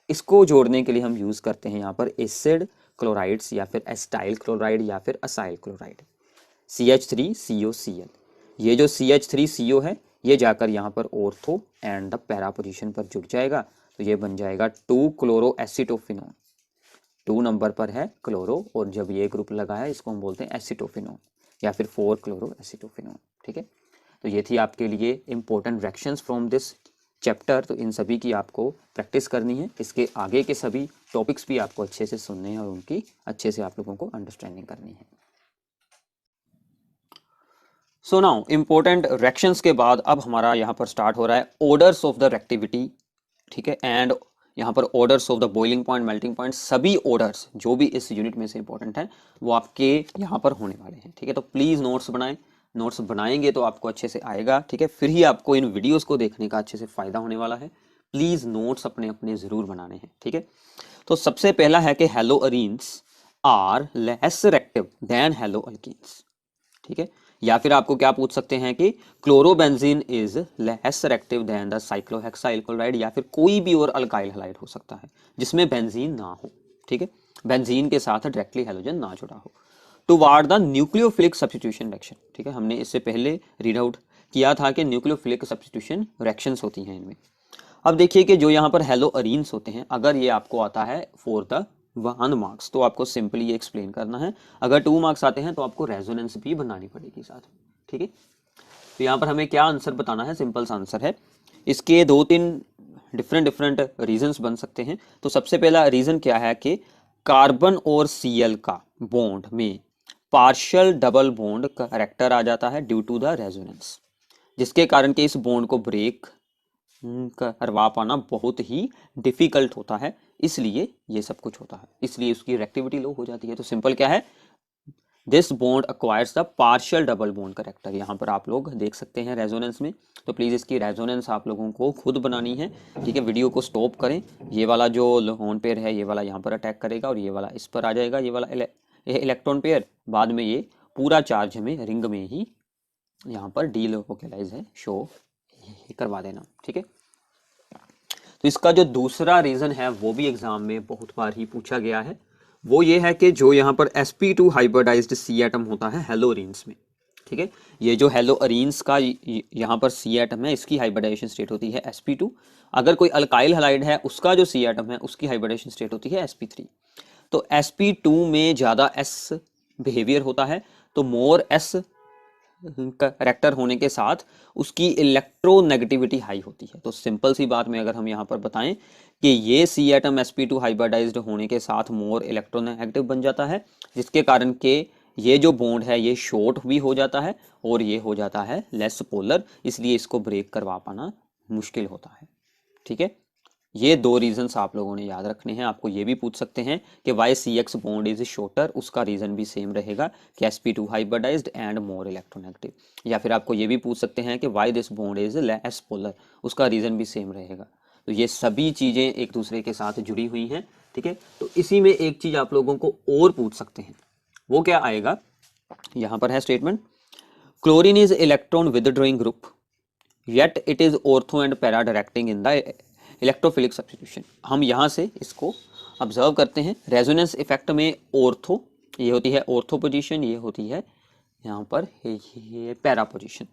इसको जोड़ने के लिए हम यूज करते हैं यहाँ पर एसिड क्लोराइड्स या फिर एस्टाइल क्लोराइड या फिर असाइल क्लोराइड, CH3COCl। ये जो CH3CO है ये जाकर यहाँ पर ortho and the para position पर जुड़ जाएगा, तो ये बन जाएगा 2 क्लोरो एसिटोफिनोन, 2 नंबर पर है क्लोरो, और जब ये ग्रुप लगा है इसको हम बोलते हैं एसिटोफिनोन या फिर 4 क्लोरो एसिटोफिनोन। ठीक है, तो ये थी आपके लिए important reactions from this chapter. तो इन सभी की आपको प्रैक्टिस करनी है, इसके आगे के सभी टॉपिक्स भी आपको अच्छे से सुनने हैं और उनकी अच्छे से आप लोगों को अंडरस्टैंडिंग करनी है। सो नाउ इंपॉर्टेंट रिएक्शंस के बाद अब हमारा यहाँ पर स्टार्ट हो रहा है ऑर्डर्स ऑफ द रिएक्टिविटी। ठीक है, एंड यहाँ पर orders of the boiling point, melting point, सभी ऑर्डर्स जो भी इस यूनिट में से इंपॉर्टेंट है वो आपके यहाँ पर होने वाले हैं। ठीक है, तो प्लीज़ नोट्स बनाएं, नोट्स बनाएंगे तो आपको अच्छे से आएगा। ठीक है, फिर ही आपको इन वीडियोस को देखने का अच्छे से फायदा होने वाला है। प्लीज़ नोट्स अपने अपने ज़रूर बनाने हैं। ठीक है, तो सबसे पहला है कि हेलोअरीन्स आर लेस रिएक्टिव देन हेलोअल्कीन्स। ठीक है, या फिर आपको क्या पूछ सकते हैं कि chlorobenzene is less reactive than the cyclohexyl chloride, या फिर कोई भी और अल्काइल हैलाइड हो सकता है जिसमें बेंजीन ना हो। ठीक है, बेंजीन के साथ डायरेक्टली हैलोजन ना जुड़ा हो। Toward the nucleophilic substitution reaction. ठीक है, हमने इससे पहले रीड आउट किया था कि न्यूक्लियोफिलिक सब्स्टिट्यूशन रिएक्शंस होती हैं इनमें। अब देखिए कि जो यहाँ पर हेलोअरीन्स होते हैं, अगर ये आपको आता है फॉर द 1 मार्क्स तो आपको सिंपली ये एक्सप्लेन करना है। अगर 2 मार्क्स आते हैं तो आपको रेजोनेंस भी बनानी पड़ेगी साथ में। ठीक है, तो यहाँ पर हमें क्या आंसर बताना है, सिंपल सा आंसर है। इसके 2-3 डिफरेंट रीजंस बन सकते हैं। तो सबसे पहला रीजन क्या है कि कार्बन और Cl का बॉन्ड में पार्शियल डबल बॉन्ड कैरेक्टर आ जाता है ड्यू टू द रेजोनेंस, जिसके कारण के इस बॉन्ड को ब्रेक करवा पाना बहुत ही डिफिकल्ट होता है, इसलिए ये सब कुछ होता है, इसलिए उसकी रिएक्टिविटी लो हो जाती है। तो सिंपल क्या है, this bond acquires the partial double bond character. यहाँ पर आप लोग देख सकते हैं रेजोनेंस में, तो प्लीज़ इसकी रेजोनेंस आप लोगों को खुद बनानी है। ठीक है, वीडियो को स्टॉप करें, ये वाला जो लोन पेयर है ये वाला यहाँ पर अटैक करेगा और ये वाला इस पर आ जाएगा, ये वाला इलेक्ट्रॉन पेयर, बाद में ये पूरा चार्ज हमें रिंग में ही यहाँ पर डीलोकलाइज है शो करवा देना। ठीक है, तो इसका जो दूसरा रीजन है वो भी एग्जाम में बहुत बार ही पूछा गया है, वो ये है कि जो यहाँ पर sp2 हाइब्रिडाइज्ड सी एटम होता है हेलोअरीन्स में। ठीक है, ये जो हेलोअरीन्स का यहाँ पर सी एटम है इसकी हाइब्रिडाइजेशन स्टेट होती है sp2। अगर कोई अल्काइल हैलाइड है उसका जो सी एटम है उसकी हाइब्रिडाइजेशन स्टेट होती है sp3। तो sp2 में ज़्यादा s बिहेवियर होता है, तो मोर s करेक्टर होने के साथ उसकी इलेक्ट्रोनेगेटिविटी हाई होती है। तो सिंपल सी बात में अगर हम यहाँ पर बताएं कि ये सी एटम sp2 हाइब्रिडाइज्ड होने के साथ मोर इलेक्ट्रोनेगेटिव बन जाता है, जिसके कारण के ये जो बॉन्ड है ये शॉर्ट भी हो जाता है और ये हो जाता है लेस पोलर, इसलिए इसको ब्रेक करवा पाना मुश्किल होता है। ठीक है, ये 2 रीजंस आप लोगों ने याद रखने हैं। आपको ये भी पूछ सकते हैं कि why CX bond is shorter, उसका रीजन भी सेम रहेगा कि sp2 hybridised and more electronegative. या फिर आपको ये भी पूछ सकते हैं कि why this bond is less polar, उसका रीजन भी सेम रहेगा। तो ये सभी चीज़ें एक दूसरे के साथ जुड़ी हुई हैं। ठीक है, तो इसी में एक चीज़ आप लोगों को और पूछ सकते हैं, वो क्या आएगा, यहाँ पर है statement, chlorine is electron withdrawing group yet it is ortho and para directing in the electrophilic substitution. हम यहाँ से इसको ऑब्जर्व करते हैं, रेजोनेंस इफेक्ट में ऑर्थो ये होती है ऑर्थो पोजीशन, ये होती है यहाँ पर ये पैरा पोजीशन।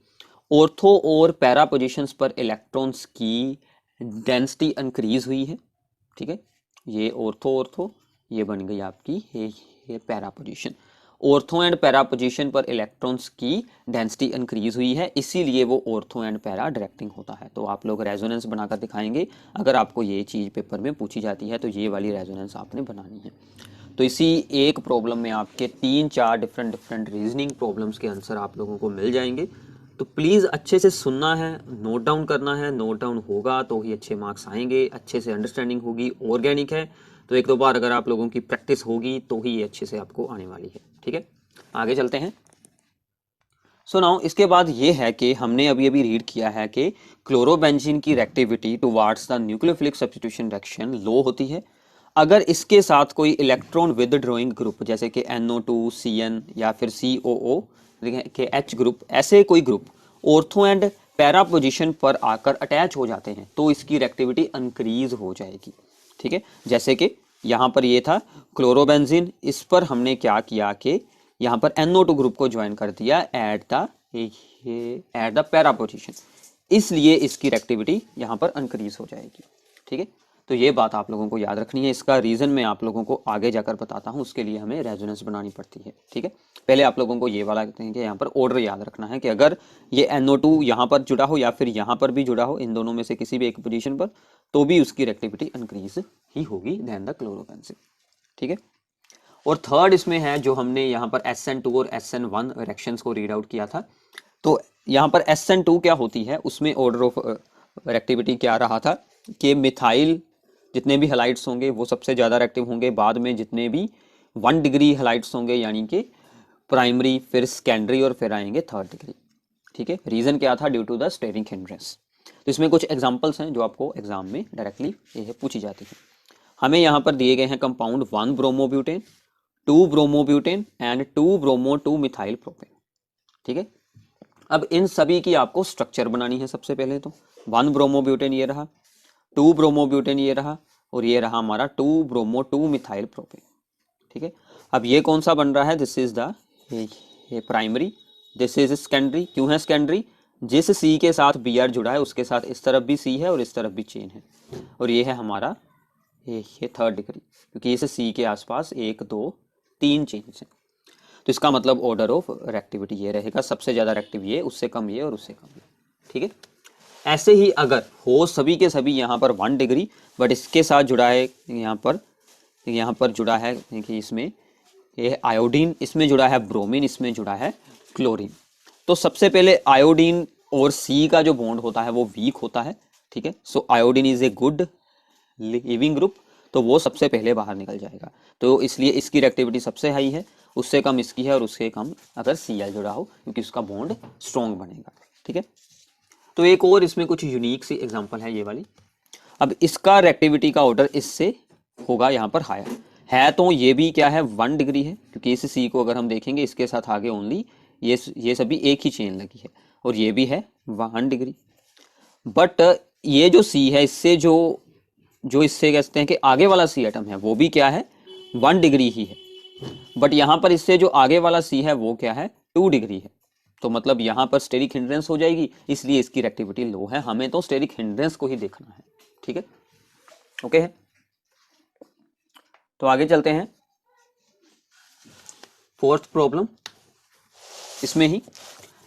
ऑर्थो और पैरा पोजीशंस पर इलेक्ट्रॉन्स की डेंसिटी इंक्रीज हुई है। ठीक है, ये ऑर्थो ये बन गई आपकी ये para position. Ortho and para position पर इलेक्ट्रॉन्स की डेंसिटी इंक्रीज हुई है, इसीलिए वो ऑर्थो एंड पैरा डायरेक्टिंग होता है। तो आप लोग रेजोनेंस बनाकर दिखाएंगे, अगर आपको ये चीज़ पेपर में पूछी जाती है तो ये वाली रेजोनेंस आपने बनानी है। तो इसी एक प्रॉब्लम में आपके 3-4 डिफरेंट रीजनिंग प्रॉब्लम्स के आंसर आप लोगों को मिल जाएंगे। तो प्लीज़ अच्छे से सुनना है, नोट डाउन करना है, नोट डाउन होगा तो ही अच्छे मार्क्स आएंगे, अच्छे से अंडरस्टैंडिंग होगी, ऑर्गेनिक है तो 1-2 बार अगर आप लोगों की प्रैक्टिस होगी तो ही ये अच्छे से आपको आने वाली है। ठीक है, आगे चलते हैं। सो नाउ इसके बाद ये है कि हमने अभी रीड किया है कि क्लोरोबेंजीन की reactivity towards the nucleophilic substitution reaction low होती है अगर इसके साथ कोई इलेक्ट्रॉन विदड्रॉइंग ग्रुप जैसे कि NO2 CN या फिर COO के H ग्रुप, ऐसे कोई group ortho and para position पर आकर अटैच हो जाते हैं तो इसकी रिएक्टिविटी इंक्रीज हो जाएगी। ठीक है, जैसे कि यहाँ पर ये था क्लोरोबेंजीन, इस पर हमने क्या किया कि यहाँ पर NO2 ग्रुप को ज्वाइन कर दिया एट द पैरा पोजीशन, इसलिए इसकी रिएक्टिविटी यहाँ पर इंक्रीज हो जाएगी। ठीक है, तो ये बात आप लोगों को याद रखनी है। इसका रीज़न मैं आप लोगों को आगे जाकर बताता हूँ, उसके लिए हमें रेजोनेंस बनानी पड़ती है। ठीक है, पहले आप लोगों को ये वाला कहते हैं कि यहाँ पर ऑर्डर याद रखना है कि अगर ये NO2 यहाँ पर जुड़ा हो या फिर यहाँ पर भी जुड़ा हो, इन दोनों में से किसी भी एक पोजीशन पर, तो भी उसकी रिएक्टिविटी इंक्रीज ही होगी देन द क्लोरोबेंजीन। ठीक है, और थर्ड इसमें है जो हमने यहाँ पर SN2 और SN1 रिएक्शंस को रीड आउट किया था। तो यहाँ पर SN2 क्या होती है, उसमें ऑर्डर ऑफ रिएक्टिविटी क्या रहा था कि मिथाइल जितने भी हैलाइड्स होंगे वो सबसे ज़्यादा रिएक्टिव होंगे, बाद में जितने भी 1 डिग्री हैलाइड्स होंगे यानी कि प्राइमरी, फिर सेकेंडरी और फिर आएंगे 3rd डिग्री। ठीक है, रीज़न क्या था, due to the steric hindrance. तो इसमें कुछ एग्जांपल्स हैं जो आपको एग्जाम में डायरेक्टली ये पूछी जाती है। हमें यहाँ पर दिए गए हैं compound 1 bromobutane, 2 bromobutane and 2 bromo 2 methyl propane. ठीक है, अब इन सभी की आपको स्ट्रक्चर बनानी है। सबसे पहले तो 1 ब्रोमोब्यूटेन ये रहा, 2 ब्रोमोब्यूटेन ये रहा, और ये रहा हमारा 2 ब्रोमो 2 मिथाइल प्रोपेन। ठीक है, अब ये कौन सा बन रहा है, this is the primary, this is secondary. क्यों है सेकेंडरी, जिस सी के साथ Br जुड़ा है उसके साथ इस तरफ भी सी है और इस तरफ भी चेन है, और ये है हमारा ये 3rd डिग्री, क्योंकि इस सी के आसपास 1 2 3 चेन हैं। तो इसका मतलब ऑर्डर ऑफ रिएक्टिविटी ये रहेगा, सबसे ज़्यादा रिएक्टिव ये, उससे कम ये और उससे कम ये। ठीक है, ऐसे ही अगर हो सभी के सभी यहाँ पर 1 डिग्री, बट इसके साथ जुड़ा है यहाँ पर जुड़ा है कि इसमें ये आयोडीन, इसमें जुड़ा है ब्रोमीन, इसमें जुड़ा है क्लोरीन। तो सबसे पहले आयोडीन और सी का जो बॉन्ड होता है वो वीक होता है। ठीक है, so iodine is a good leaving group, तो वो सबसे पहले बाहर निकल जाएगा। तो इसलिए इसकी रिएक्टिविटी सबसे हाई है, उससे कम इसकी है और उससे कम अगर Cl जुड़ा हो, क्योंकि उसका बॉन्ड स्ट्रॉन्ग बनेगा। ठीक है, तो एक और इसमें कुछ यूनिक सी एग्जांपल है ये वाली। अब इसका रिएक्टिविटी का ऑर्डर इससे होगा यहाँ पर हायर है, तो ये भी क्या है 1 डिग्री है, क्योंकि इस सी को अगर हम देखेंगे इसके साथ आगे ओनली ये सभी एक ही चेन लगी है, और ये भी है 1 डिग्री। बट ये जो सी है इससे जो इससे कहते हैं कि आगे वाला सी एटम है वो भी क्या है 1 डिग्री ही है, बट यहाँ पर इससे जो आगे वाला सी है वो क्या है 2 डिग्री है। तो मतलब यहाँ पर स्टेरिक हिंड्रेंस हो जाएगी, इसलिए इसकी रिएक्टिविटी लो है। हमें तो स्टेरिक हिंड्रेंस को ही देखना है। ठीक है, ओके है, तो आगे चलते हैं 4th प्रॉब्लम। इसमें ही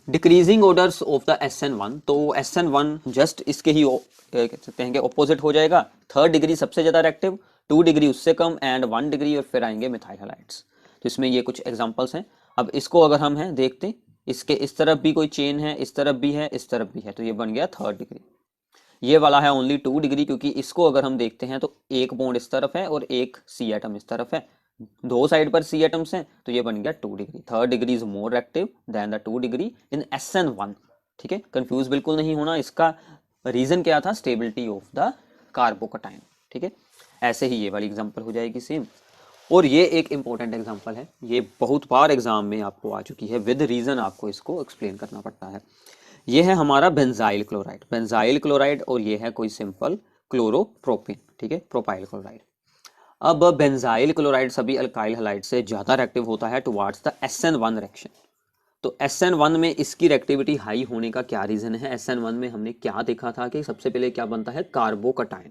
decreasing orders of the SN1, तो SN1 जस्ट इसके ही कह सकते हैं कि ऑपोजिट हो जाएगा। 3rd डिग्री सबसे ज्यादा रिएक्टिव, 2 डिग्री उससे कम एंड 1 डिग्री, और फिर आएंगे मिथाइल हैलाइड्स। तो इसमें ये कुछ एग्जांपल्स हैं। अब इसको अगर हम हैं देखते, इसके इस तरफ भी कोई चेन है, इस तरफ भी है, इस तरफ भी है, तो ये बन गया 3rd डिग्री। ये वाला है ओनली 2 डिग्री, क्योंकि इसको अगर हम देखते हैं तो एक बॉन्ड इस तरफ है और एक सी एटम इस तरफ है, दो साइड पर सी एटम्स हैं, तो ये बन गया 2 degree. 3rd degree is more active than the 2 degree in SN1। ठीक है, कंफ्यूज बिल्कुल नहीं होना। इसका रीजन क्या था, स्टेबिलिटी ऑफ द कार्बोकटाइन। ठीक है, ऐसे ही ये वाली एग्जांपल हो जाएगी सेम। और ये एक इंपॉर्टेंट एग्जांपल है, ये बहुत बार एग्जाम में आपको आ चुकी है, विद रीजन आपको इसको एक्सप्लेन करना पड़ता है। ये है हमारा बेंजाइल क्लोराइड, और ये है कोई सिंपल क्लोरोप्रोपेन। ठीक है, प्रोपाइल क्लोराइड। अब बेंजाइल क्लोराइड सभी अल्काइल हैलाइड से ज्यादा रिएक्टिव होता है टुवर्ड्स द SN1 रिएक्शन। तो SN1 में इसकी रिएक्टिविटी हाई होने का क्या रीजन है, SN1 में हमने क्या देखा था कि सबसे पहले क्या बनता है कार्बोकटाइन,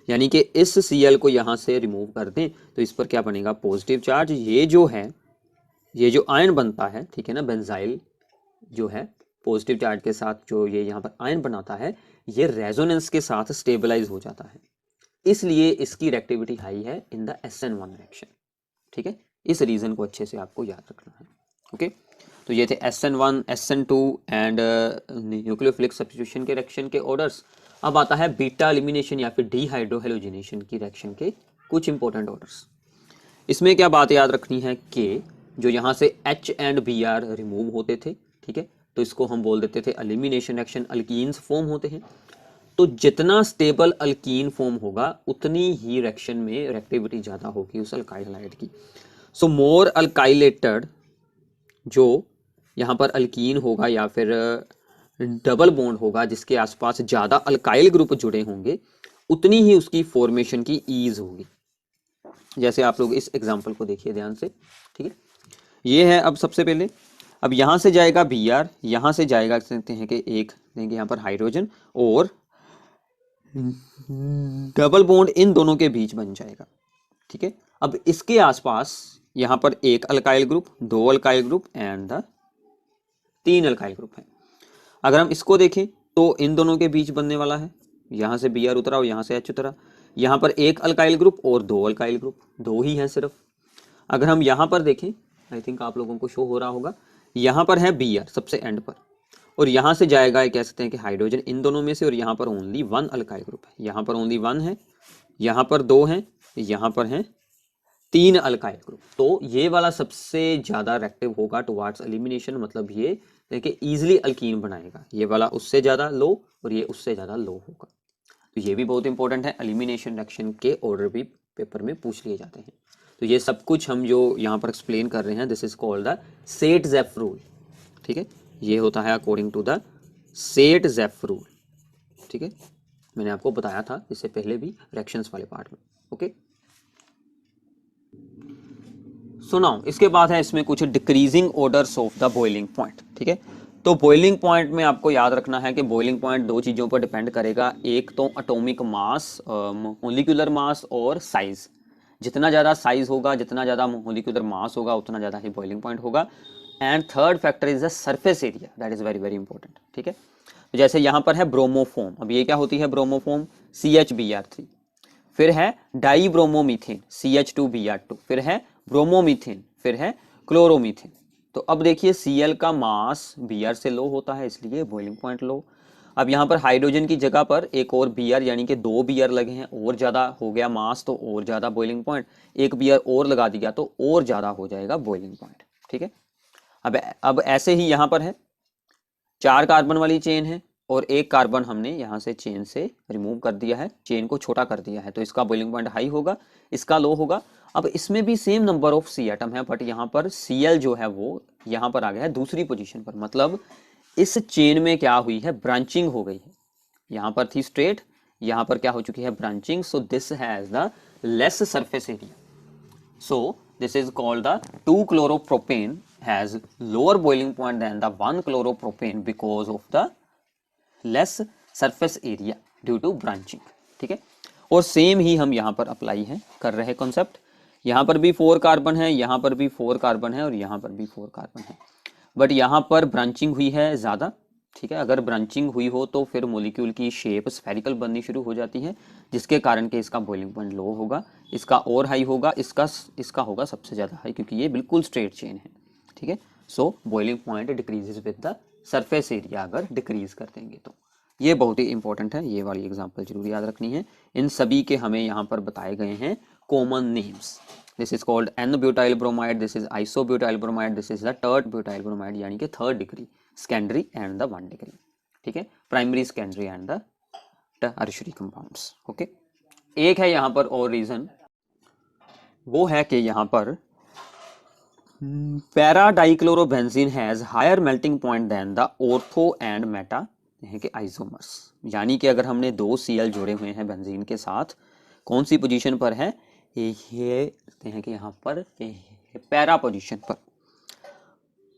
यानी कि इस Cl को यहाँ से रिमूव कर दें तो इस पर क्या बनेगा पॉजिटिव चार्ज। ये जो है, ये जो आयन बनता है, ठीक है ना, बेंजाइल जो है पॉजिटिव चार्ज के साथ जो ये यहाँ पर आयन बनाता है, ये रेजोनेंस के साथ स्टेबलाइज हो जाता है, इसलिए इसकी रिएक्टिविटी हाई है इन द SN1 रिएक्शन। ठीक है, इस रीजन को अच्छे से आपको याद रखना है। ओके, तो ये थे SN1, SN2 and nucleophilic substitution के रिएक्शन के ऑर्डर्स। अब आता है बीटा एलिमिनेशन या फिर डीहाइड्रोहेलोजिनेशन की रिएक्शन के कुछ इंपॉर्टेंट ऑर्डर्स। इसमें क्या बात याद रखनी है कि जो यहाँ से H एंड Br रिमूव होते थे, ठीक है, तो इसको हम बोल देते थे एलिमिनेशन रिएक्शन, अल्कीन्स फॉर्म होते हैं। तो जितना स्टेबल अल्कीन फॉर्म होगा उतनी ही रिएक्शन में रिएक्टिविटी ज़्यादा होगी उस अल्काइल हैलाइड की। सो मोर अल्काइलेटेड जो यहाँ पर अल्कीन होगा या फिर डबल बॉन्ड होगा जिसके आसपास ज़्यादा अल्काइल ग्रुप जुड़े होंगे, उतनी ही उसकी फॉर्मेशन की ईज होगी। जैसे आप लोग इस एग्जाम्पल को देखिए ध्यान से। ठीक है, ये है अब सबसे पहले, अब यहाँ से जाएगा Br, यहाँ से जाएगा कहते हैं कि एक देंगे यहाँ पर हाइड्रोजन, और डबल बॉन्ड इन दोनों के बीच बन जाएगा। ठीक है, अब इसके आसपास यहां पर एक अल्काइल ग्रुप, दो अल्काइल ग्रुप एंड द तीन अल्काइल ग्रुप है। अगर हम इसको देखें तो इन दोनों के बीच बनने वाला है, यहां से Br उतरा और यहां से H उतरा, यहां पर एक अल्काइल ग्रुप और दो अल्काइल ग्रुप, दो ही हैं सिर्फ। अगर हम यहां पर देखें, आई थिंक आप लोगों को शो हो रहा होगा, यहां पर है Br सबसे एंड पर, और यहां से जाएगा, कह सकते हैं कि हाइड्रोजन इन दोनों में से, और यहां पर ओनली वन अल्काइल ग्रुप है, यहां पर ओनली वन है, यहां पर दो है, यहां पर है तीन अल्काइल ग्रुप। तो ये वाला सबसे ज्यादा रिएक्टिव होगा टुवार्ड्स एलिमिनेशन, मतलब ये देखिए इजीली अल्कीन बनाएगा। ये वाला उससे ज्यादा लो और ये उससे ज्यादा लो होगा। तो ये भी बहुत इंपॉर्टेंट है, एलिमिनेशन रिएक्शन के ऑर्डर भी पेपर में पूछ लिए जाते हैं। तो ये सब कुछ हम जो यहाँ पर एक्सप्लेन कर रहे हैं, this is called the Saytzeff rule. ठीक है, ये होता है according to the Saytzeff rule. ठीक है, मैंने आपको बताया था इससे पहले भी रिएक्शंस वाले पार्ट में। ओके, सो नाउ इसके बाद है इसमें कुछ decreasing orders of the boiling point. ठीक है, तो बॉइलिंग पॉइंट में आपको याद रखना है कि बॉइलिंग पॉइंट दो चीज़ों पर डिपेंड करेगा, एक तो एटॉमिक मास, मोलिकुलर मास और साइज। जितना ज़्यादा साइज होगा, जितना ज़्यादा मोलिकुलर मास होगा, उतना ज़्यादा ही बॉइलिंग पॉइंट होगा। And third factor is the surface area, that is very very important. ठीक है, तो जैसे यहाँ पर है ब्रोमोफोम, अब ये क्या होती है ब्रोमोफोम, CHBr3, फिर है डाई ब्रोमोमीथेन CH2Br2, फिर है ब्रोमोमीथेन, फिर है क्लोरोमीथेन। तो अब देखिए Cl का मास Br से लो होता है, इसलिए बॉइलिंग पॉइंट लो। अब यहाँ पर हाइड्रोजन की जगह पर एक और Br यानी कि दो Br लगे हैं, और ज़्यादा हो गया मास तो और ज़्यादा बॉइलिंग पॉइंट, एक Br और लगा दिया तो और ज़्यादा हो जाएगा बॉइलिंग पॉइंट। ठीक है, अब ऐसे ही यहाँ पर है, चार कार्बन वाली चेन है और एक कार्बन हमने यहाँ से चेन से रिमूव कर दिया है, चेन को छोटा कर दिया है, तो इसका बॉइलिंग पॉइंट हाई होगा, इसका लो होगा। अब इसमें भी same number of C atom है, बट यहाँ पर Cl जो है वो यहाँ पर आ गया है दूसरी पोजीशन पर, मतलब इस चेन में क्या हुई है, ब्रांचिंग हो गई है। यहाँ पर थी स्ट्रेट, यहाँ पर क्या हो चुकी है, branching. So this has the less surface area, so this is called the 2-chloropropane has lower boiling point than the 1-chloropropane because of the less surface area due to branching। ठीक है, और सेम ही हम यहाँ पर अप्लाई है कर रहे कॉन्सेप्ट, यहाँ पर भी 4 कार्बन है, यहाँ पर भी 4 कार्बन है और यहाँ पर भी 4 कार्बन है, बट यहाँ पर ब्रांचिंग हुई है ज़्यादा। ठीक है, अगर ब्रांचिंग हुई हो तो फिर मॉलिक्यूल की शेप स्फेरिकल बननी शुरू हो जाती है, जिसके कारण कि इसका बॉइलिंग पॉइंट लो होगा, इसका और हाई होगा, इसका होगा सबसे ज़्यादा हाई, क्योंकि ये बिल्कुल स्ट्रेट चेन है। ठीक है, सो boiling point decreases with the surface area, अगर डिक्रीज कर देंगे तो। ये बहुत ही इंपॉर्टेंट है, ये वाली एग्जाम्पल जरूर याद रखनी है। इन सभी के हमें यहाँ पर बताए गए हैं common names. This is called N butyl bromide, this is isobutyl bromide, this is the tert butyl bromide यानी कि third degree, secondary and the 1 degree. ठीक है, primary, secondary and the tertiary compounds. Okay, एक है यहाँ पर और रीजन, वो है कि यहाँ पर para dichlorobenzene has higher melting point than the ortho and meta के आइसोमर्स, यानी कि अगर हमने दो Cl जोड़े हुए हैं बेंजीन के साथ, कौन सी पोजीशन पर है, ये कहते हैं कि यहाँ पर पैरा पोजीशन पर,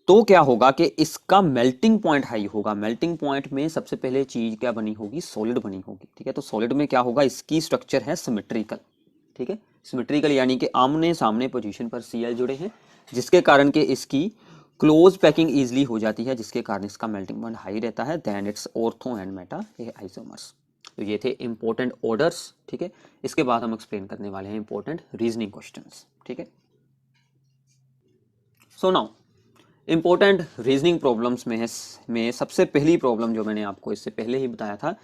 तो क्या होगा कि इसका मेल्टिंग पॉइंट हाई होगा। मेल्टिंग पॉइंट में सबसे पहले चीज क्या बनी होगी, सॉलिड बनी होगी। ठीक है, तो सॉलिड में क्या होगा, इसकी स्ट्रक्चर है सिमेट्रिकल। ठीक है, सिमेट्रिकल यानी कि आमने सामने पोजीशन पर Cl जुड़े हैं, जिसके कारण कि इसकी क्लोज पैकिंग इजीली हो जाती है, जिसके कारण इसका मेल्टिंग पॉइंट हाई रहता है then its ortho and meta isomers. तो ये थे इंपॉर्टेंट ऑर्डर्स। ठीक है, इसके बाद हम एक्सप्लेन करने वाले हैं इंपॉर्टेंट रीजनिंग क्वेश्चंस। ठीक है, so now important reasoning problems में सबसे पहली प्रॉब्लम जो मैंने आपको इससे पहले ही बताया था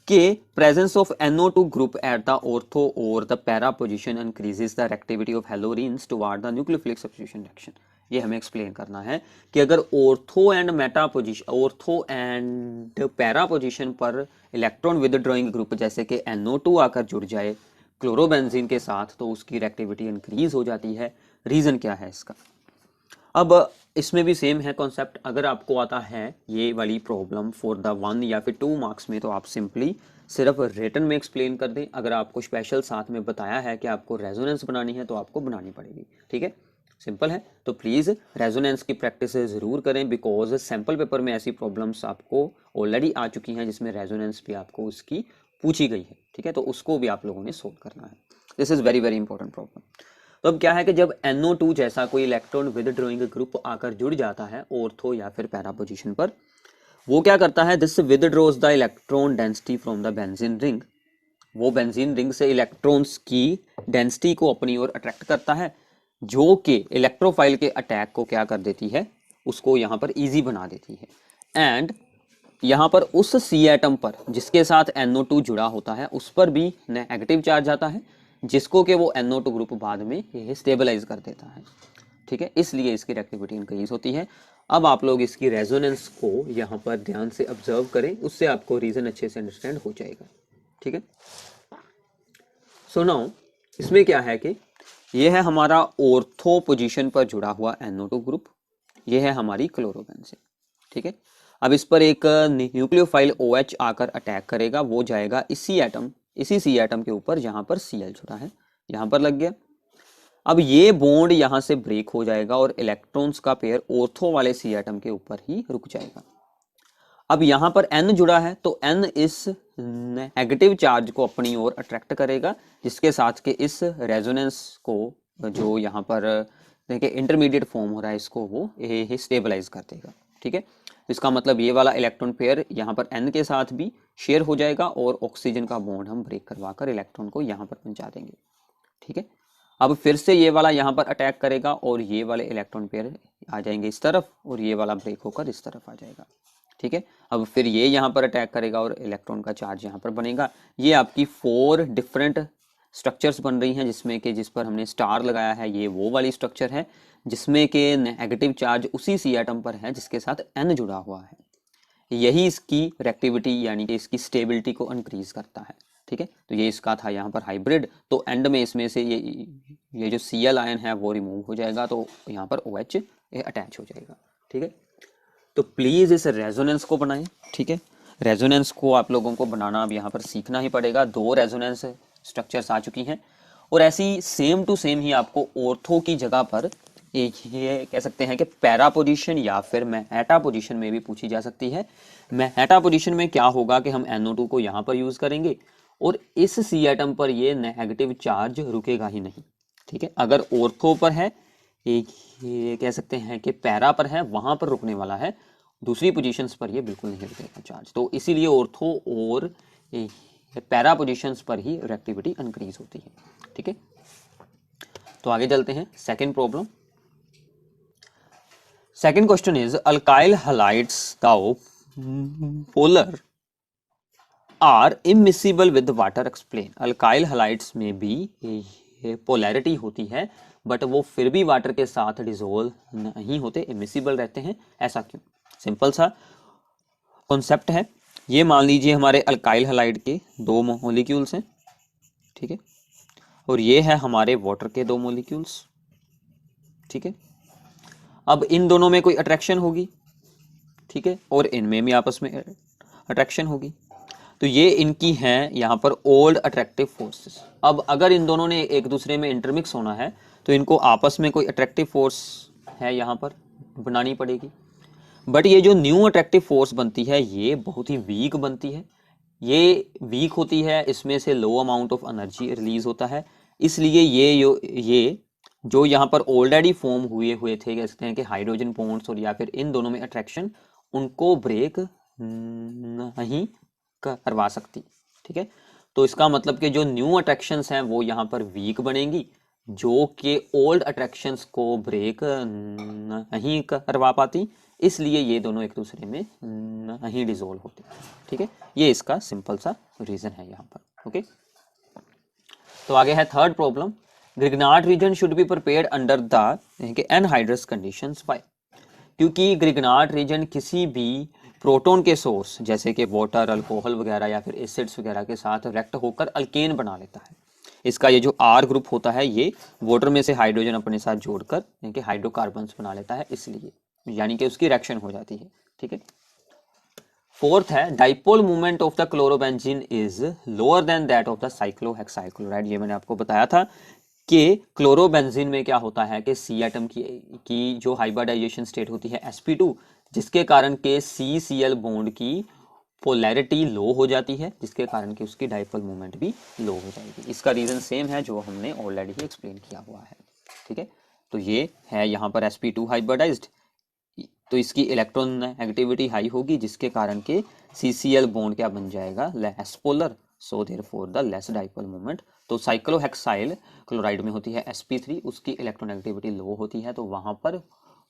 कि presence of NO2 group at the ortho और the para position increases the reactivity of haloarenes toward the nucleophilic substitution reaction. ये हमें एक्सप्लेन करना है कि अगर ortho and meta position, ortho and para position पर इलेक्ट्रॉन विदड्रॉइंग ग्रुप जैसे कि NO2 आकर जुड़ जाए क्लोरोबेंजीन के साथ, तो उसकी रिएक्टिविटी इंक्रीज हो जाती है। रीजन क्या है इसका, अब इसमें भी सेम है कॉन्सेप्ट। अगर आपको आता है ये वाली प्रॉब्लम फॉर द 1 या फिर 2 मार्क्स में, तो आप सिंपली सिर्फ रिटन में एक्सप्लेन कर दें। अगर आपको स्पेशल साथ में बताया है कि आपको रेजोनेंस बनानी है, तो आपको बनानी पड़ेगी। ठीक है, सिंपल है, तो प्लीज़ रेजोनेंस की प्रैक्टिस ज़रूर करें, बिकॉज सैम्पल पेपर में ऐसी प्रॉब्लम्स आपको ऑलरेडी आ चुकी हैं जिसमें रेजोनेंस भी आपको उसकी पूछी गई है, ठीक है, तो उसको भी आप लोगों ने सोल्व करना है। This is very very important problem. तो अब क्या है कि जब NO2 जैसा कोई इलेक्ट्रॉन विदड्रॉइंग ग्रुप आकर जुड़ जाता है ऑर्थो या फिर पैरा पोजीशन पर, वो क्या करता है, this withdraws the electron density from the benzene ring. वो बेंजीन रिंग से इलेक्ट्रॉन्स की डेंसिटी को अपनी ओर अट्रैक्ट करता है, जो कि इलेक्ट्रोफाइल के अटैक को क्या कर देती है, उसको यहाँ पर इजी बना देती है। एंड यहाँ पर उस सी एटम पर जिसके साथ NO2 जुड़ा होता है उस पर भी नेगेटिव चार्ज आता है, जिसको कि वो NO2 ग्रुप बाद में ये स्टेबलाइज कर देता है, ठीक है, इसलिए इसकी रिएक्टिविटी इंक्रीज होती है। अब आप लोग इसकी रेजोनेंस को यहाँ पर ध्यान से ऑब्जर्व करें, उससे आपको रीजन अच्छे से अंडरस्टैंड हो जाएगा, ठीक है। सो नाउ इसमें क्या है कि ये है हमारा ऑर्थो पोजीशन पर जुड़ा हुआ NO2 ग्रुप, ये है हमारी क्लोरोबेंजीन, ठीक है। अब इस पर एक न्यूक्लियोफाइल OH आकर अटैक करेगा, वो जाएगा इसी सी एटम के ऊपर जहां पर Cl जुड़ा है, यहां पर लग गया। अब ये बॉन्ड यहां से ब्रेक हो जाएगा और इलेक्ट्रॉन्स का पेयर ऑर्थो वाले सी एटम के ऊपर ही रुक जाएगा। अब यहां पर N जुड़ा है तो N इस नेगेटिव चार्ज को अपनी ओर अट्रैक्ट करेगा, जिसके साथ के इस रेजोनेंस को जो यहाँ पर देखिए इंटरमीडिएट फॉर्म हो रहा है इसको वो स्टेबलाइज कर देगा, ठीक है। इसका मतलब ये वाला इलेक्ट्रॉन पेयर यहाँ पर N के साथ भी शेयर हो जाएगा और ऑक्सीजन का बॉन्ड हम ब्रेक करवाकर इलेक्ट्रॉन को यहाँ पर पहुंचा देंगे, ठीक है। अब फिर से ये वाला यहाँ पर अटैक करेगा और ये वाले इलेक्ट्रॉन पेयर आ जाएंगे इस तरफ और ये वाला ब्रेक होकर इस तरफ आ जाएगा, ठीक है। अब फिर ये यहाँ पर अटैक करेगा और इलेक्ट्रॉन का चार्ज यहाँ पर बनेगा। ये आपकी 4 डिफरेंट स्ट्रक्चर्स बन रही हैं, जिसमें कि जिस पर हमने स्टार लगाया है ये वो वाली स्ट्रक्चर है, जिसमें कि नेगेटिव चार्ज उसी सी एटम पर है जिसके साथ N जुड़ा हुआ है। यही इसकी रिएक्टिविटी यानी कि इसकी स्टेबिलिटी को इंक्रीज करता है, ठीक है। तो ये इसका था यहाँ पर हाइब्रिड, तो एंड में इसमें से ये जो Cl आयन है वो रिमूव हो जाएगा, तो यहाँ पर OH अटैच हो जाएगा, ठीक है। तो प्लीज इस रेजोनेंस को बनाएं, ठीक है। रेजोनेंस को आप लोगों को बनाना अब यहाँ पर सीखना ही पड़ेगा। 2 रेजोनेंस स्ट्रक्चर्स आ चुकी हैं और ऐसी सेम टू सेम ही आपको ऑर्थो की जगह पर एक ये कह सकते हैं कि पैरा पोजीशन या फिर मेटा पोजीशन में भी पूछी जा सकती है। मेटा पोजीशन में क्या होगा कि हम NO2 को यहाँ पर यूज करेंगे और इस सी एटम पर ये नेगेटिव चार्ज रुकेगा ही नहीं, ठीक है। अगर ऑर्थो पर है, एक ये कह सकते हैं कि पैरा पर है, वहां पर रुकने वाला है, दूसरी पोजीशंस पर ये बिल्कुल नहीं रुकेगा चार्ज। तो इसीलिए ऑर्थो और पैरा पोजीशंस पर ही रिएक्टिविटी इंक्रीज होती है, ठीक है। तो आगे चलते हैं second problem. Second question is alkyl halides though polar are immiscible with water, explain. Alkyl halides में भी पोलैरिटी होती है बट वो फिर भी वाटर के साथ डिसोल्व नहीं होते, इमिसिबल रहते हैं, ऐसा क्यों? सिंपल सा कॉन्सेप्ट है। ये मान लीजिए हमारे अल्काइल हैलाइड के 2 मॉलिक्यूल्स हैं, ठीक है, और ये है हमारे वाटर के 2 मॉलिक्यूल्स, ठीक है। अब इन दोनों में कोई अट्रैक्शन होगी, ठीक है, और इनमें भी आपस में अट्रैक्शन होगी, तो ये इनकी हैं यहाँ पर ओल्ड अट्रैक्टिव फोर्सेस। अब अगर इन दोनों ने एक दूसरे में इंटरमिक्स होना है तो इनको आपस में कोई अट्रैक्टिव फोर्स है यहाँ पर बनानी पड़ेगी, बट ये जो न्यू अट्रैक्टिव फोर्स बनती है ये बहुत ही वीक बनती है, ये वीक होती है, इसमें से लो अमाउंट ऑफ एनर्जी रिलीज होता है, इसलिए ये जो यहाँ पर ऑलरेडी फॉर्म हुए थे, कह सकते हैं कि हाइड्रोजन बॉन्ड्स और या फिर इन दोनों में अट्रैक्शन, उनको ब्रेक नहीं करवा सकती, ठीक है। तो इसका मतलब कि जो न्यू अट्रैक्शंस हैं वो यहाँ पर वीक बनेंगी, जो कि ओल्ड अट्रैक्शंस को ब्रेक नहीं करवा पाती, इसलिए ये दोनों एक दूसरे में नहीं डिसोल्व होते, ठीक है। ये इसका सिंपल सा रीजन है यहाँ पर, ओके। तो आगे है third problem, Grignard reagent should be prepared under the anhydrous conditions by, क्योंकि ग्रिग्नार्ड रीजन किसी भी प्रोटॉन के सोर्स जैसे कि वाटर, अल्कोहल वगैरह या फिर एसिड्स वगैरह के साथ रिएक्ट होकर अल्केन बना लेता है। इसका ये जो R ग्रुप होता है ये वाटर में से हाइड्रोजन अपने साथ जोड़कर यानी हाइड्रोकार्बन्स बना लेता है, इसलिए यानी कि उसकी रिएक्शन हो जाती है, ठीक है। फोर्थ है dipole movement of the chlorobenzene is lower than that of the cyclohexyl chloride. ये मैंने आपको बताया था कि क्लोरोबेंजीन में क्या होता है कि सी एटम की जो हाइब्रिडाइजेशन स्टेट होती है sp2, जिसके कारण के CCl बॉन्ड की पोलैरिटी लो हो जाती है, जिसके कारण कि उसकी डाइपोल मोमेंट भी लो हो जाएगी। इसका रीज़न सेम है जो हमने ऑलरेडी ही एक्सप्लेन किया हुआ है, ठीक है। तो ये है यहाँ पर sp2 हाइब्रिडाइज्ड, तो इसकी इलेक्ट्रॉन नेगेटिविटी हाई होगी, जिसके कारण के CCl बॉन्ड क्या बन जाएगा, less polar, so therefore the less dipole moment. तो साइक्लोहेक्साइल क्लोराइड में होती है sp3, उसकी इलेक्ट्रोनेगेटिविटी लो होती है, तो वहां पर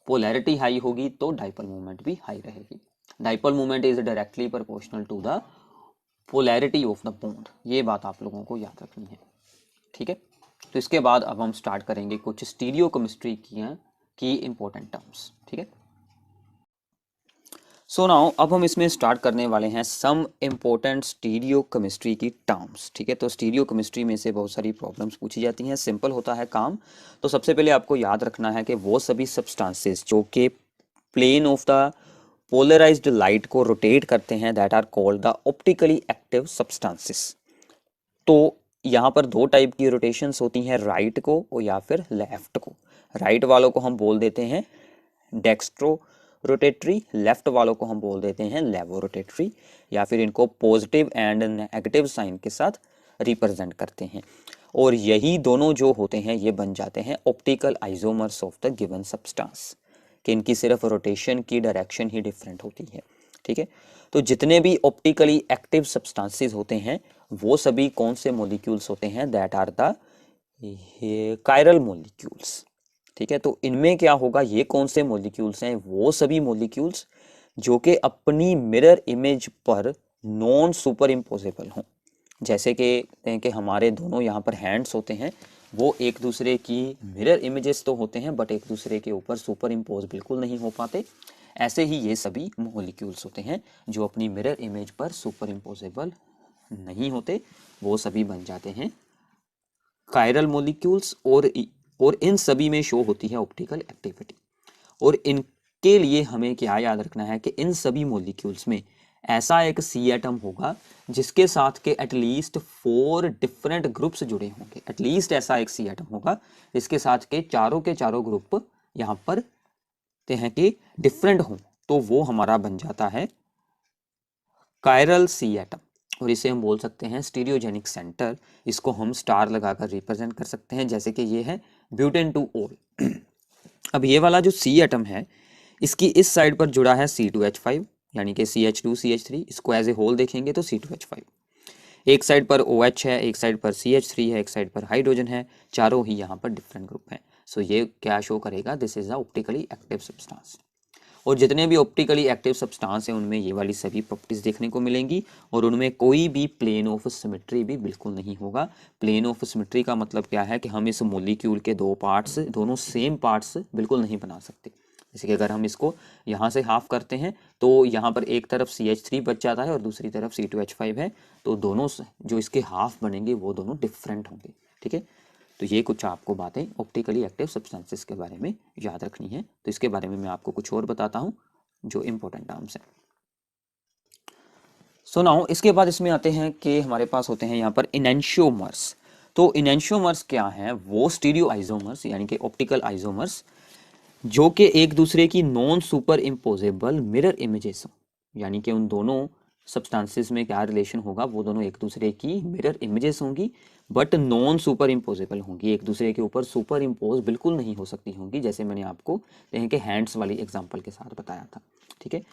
पोलैरिटी हाई होगी, तो डाइपोल मोमेंट भी हाई रहेगी। Dipole moment is directly proportional to the polarity of the bond, ये बात आप लोगों को याद रखनी है, ठीक है। तो इसके बाद अब हम स्टार्ट करेंगे कुछ स्टीरियोकेमिस्ट्री की इंपॉर्टेंट टर्म्स, ठीक है। सो नाउ अब हम इसमें स्टार्ट करने वाले हैं सम इम्पोर्टेंट स्टीरियोकेमिस्ट्री की टर्म्स, ठीक है। तो स्टीरियोकेमिस्ट्री में से बहुत सारी प्रॉब्लम्स पूछी जाती हैं, सिंपल होता है काम। तो सबसे पहले आपको याद रखना है कि वो सभी सब्सटेंसेस जो कि plane of the polarized light को रोटेट करते हैं, that are called the optically active substances. तो यहाँ पर दो टाइप की रोटेशंस होती हैं, राइट को और या फिर लेफ्ट को। राइट वालों को हम बोल देते हैं डेक्स्ट्रो रोटेटरी, लेफ्ट वालों को हम बोल देते हैं लेवो रोटेटरी, या फिर इनको पॉजिटिव एंड नेगेटिव साइन के साथ रिप्रेजेंट करते हैं। और यही दोनों जो होते हैं ये बन जाते हैं optical isomers of the given substance, कि इनकी सिर्फ रोटेशन की डायरेक्शन ही डिफरेंट होती है, ठीक है। तो जितने भी ऑप्टिकली एक्टिव सब्सटेंसेस होते हैं वो सभी कौन से मॉलिक्यूल्स होते हैं, that are the chiral molecules, ठीक है। तो इनमें क्या होगा, ये कौन से मॉलिक्यूल्स हैं, वो सभी मॉलिक्यूल्स जो कि अपनी मिरर इमेज पर नॉन सुपर इम्पोजेबल हों। जैसे कि हमारे दोनों यहाँ पर हैंड्स होते हैं, वो एक दूसरे की मिरर इमेजेस तो होते हैं बट एक दूसरे के ऊपर सुपर इम्पोज बिल्कुल नहीं हो पाते। ऐसे ही ये सभी मॉलिक्यूल्स होते हैं जो अपनी मिरर इमेज पर सुपर इम्पोजेबल नहीं होते, वो सभी बन जाते हैं कायरल मॉलिक्यूल्स। और इन सभी में शो होती है ऑप्टिकल एक्टिविटी। और इनके लिए हमें क्या याद रखना है कि इन सभी मॉलिक्यूल्स में ऐसा एक सी एटम होगा जिसके साथ के एटलीस्ट 4 डिफरेंट ग्रुप्स जुड़े होंगे। एटलीस्ट ऐसा एक सी एटम होगा जिसके साथ के चारों ग्रुप यहाँ पर हैं कि डिफरेंट हों, तो वो हमारा बन जाता है कायरल सी एटम। और इसे हम बोल सकते हैं स्टीरियोजेनिक सेंटर। इसको हम स्टार लगाकर रिप्रेजेंट कर सकते हैं, जैसे कि ये है ब्यूटेन टू ऑल। अब ये वाला जो सी एटम है, इसकी इस साइड पर जुड़ा है C2H5 यानी कि CH2CH3। इसको एज ए होल देखेंगे तो C2H5। एक साइड पर OH है, एक साइड पर CH3 है, एक साइड पर हाइड्रोजन है, चारों ही यहाँ पर डिफरेंट ग्रुप हैं। सो ये क्या शो करेगा, this is a optically active substance. और जितने भी ऑप्टिकली एक्टिव सब्सटेंस हैं उनमें ये वाली सभी प्रॉपर्टीज देखने को मिलेंगी, और उनमें कोई भी प्लेन ऑफ सिमेट्री भी बिल्कुल नहीं होगा। प्लेन ऑफ सिमेट्री का मतलब क्या है कि हम इस मॉलिक्यूल के दो पार्ट्स, दोनों सेम पार्ट्स बिल्कुल नहीं बना सकते। जैसे कि अगर हम इसको यहाँ से हाफ करते हैं तो यहाँ पर एक तरफ CH3 बच जाता है और दूसरी तरफ C2H5 है, तो दोनों जो इसके हाफ बनेंगे वो दोनों डिफरेंट होंगे, ठीक है। तो ये कुछ आपको बातें ऑप्टिकली एक्टिव सब्सटेंसेस के बारे में याद रखनी है। तो इसके बारे में मैं आपको कुछ और बताता हूँ जो इम्पोर्टेंट टर्म्स हैं। सो नाउ इसके बाद इसमें आते हैं कि हमारे पास होते हैं यहाँ पर इनेंशियोमर्स। तो इनेंशियोमर्स क्या हैं, वो स्टीरियो आइसोमर्स यानी कि ऑप्टिकल आइसोमर्स जो कि एक दूसरे की non super imposable mirror images हों। यानी कि उन दोनों सब्सटेंसेस में क्या रिलेशन होगा, वो दोनों एक दूसरे की मिरर इमेजेस होंगी बट नॉन सुपर इम्पोजेबल होंगी, एक दूसरे के ऊपर सुपर इम्पोज बिल्कुल नहीं हो सकती होंगी, जैसे मैंने आपको कहें कि हैंड्स वाली एग्जांपल के साथ बताया था, ठीक है।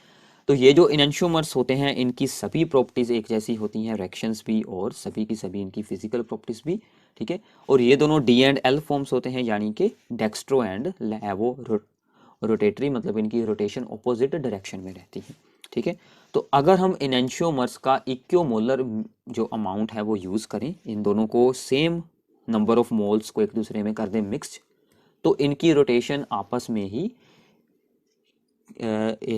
तो ये जो इनेंशियोमर्स होते हैं इनकी सभी प्रॉपर्टीज एक जैसी होती हैं, रिएक्शंस भी और सभी की सभी इनकी फिजिकल प्रॉपर्टीज भी, ठीक है। और ये दोनों D&L फॉर्म्स होते हैं, यानी कि डेक्स्ट्रो एंड लेवो रोटेटरी, मतलब इनकी रोटेशन ऑपोजिट डायरेक्शन में रहती है, ठीक है। तो अगर हम इनेंशियोमर्स का इक्विमोलर जो अमाउंट है वो यूज़ करें, इन दोनों को सेम नंबर ऑफ मोल्स को एक दूसरे में कर दें मिक्स्ड, तो इनकी रोटेशन आपस में ही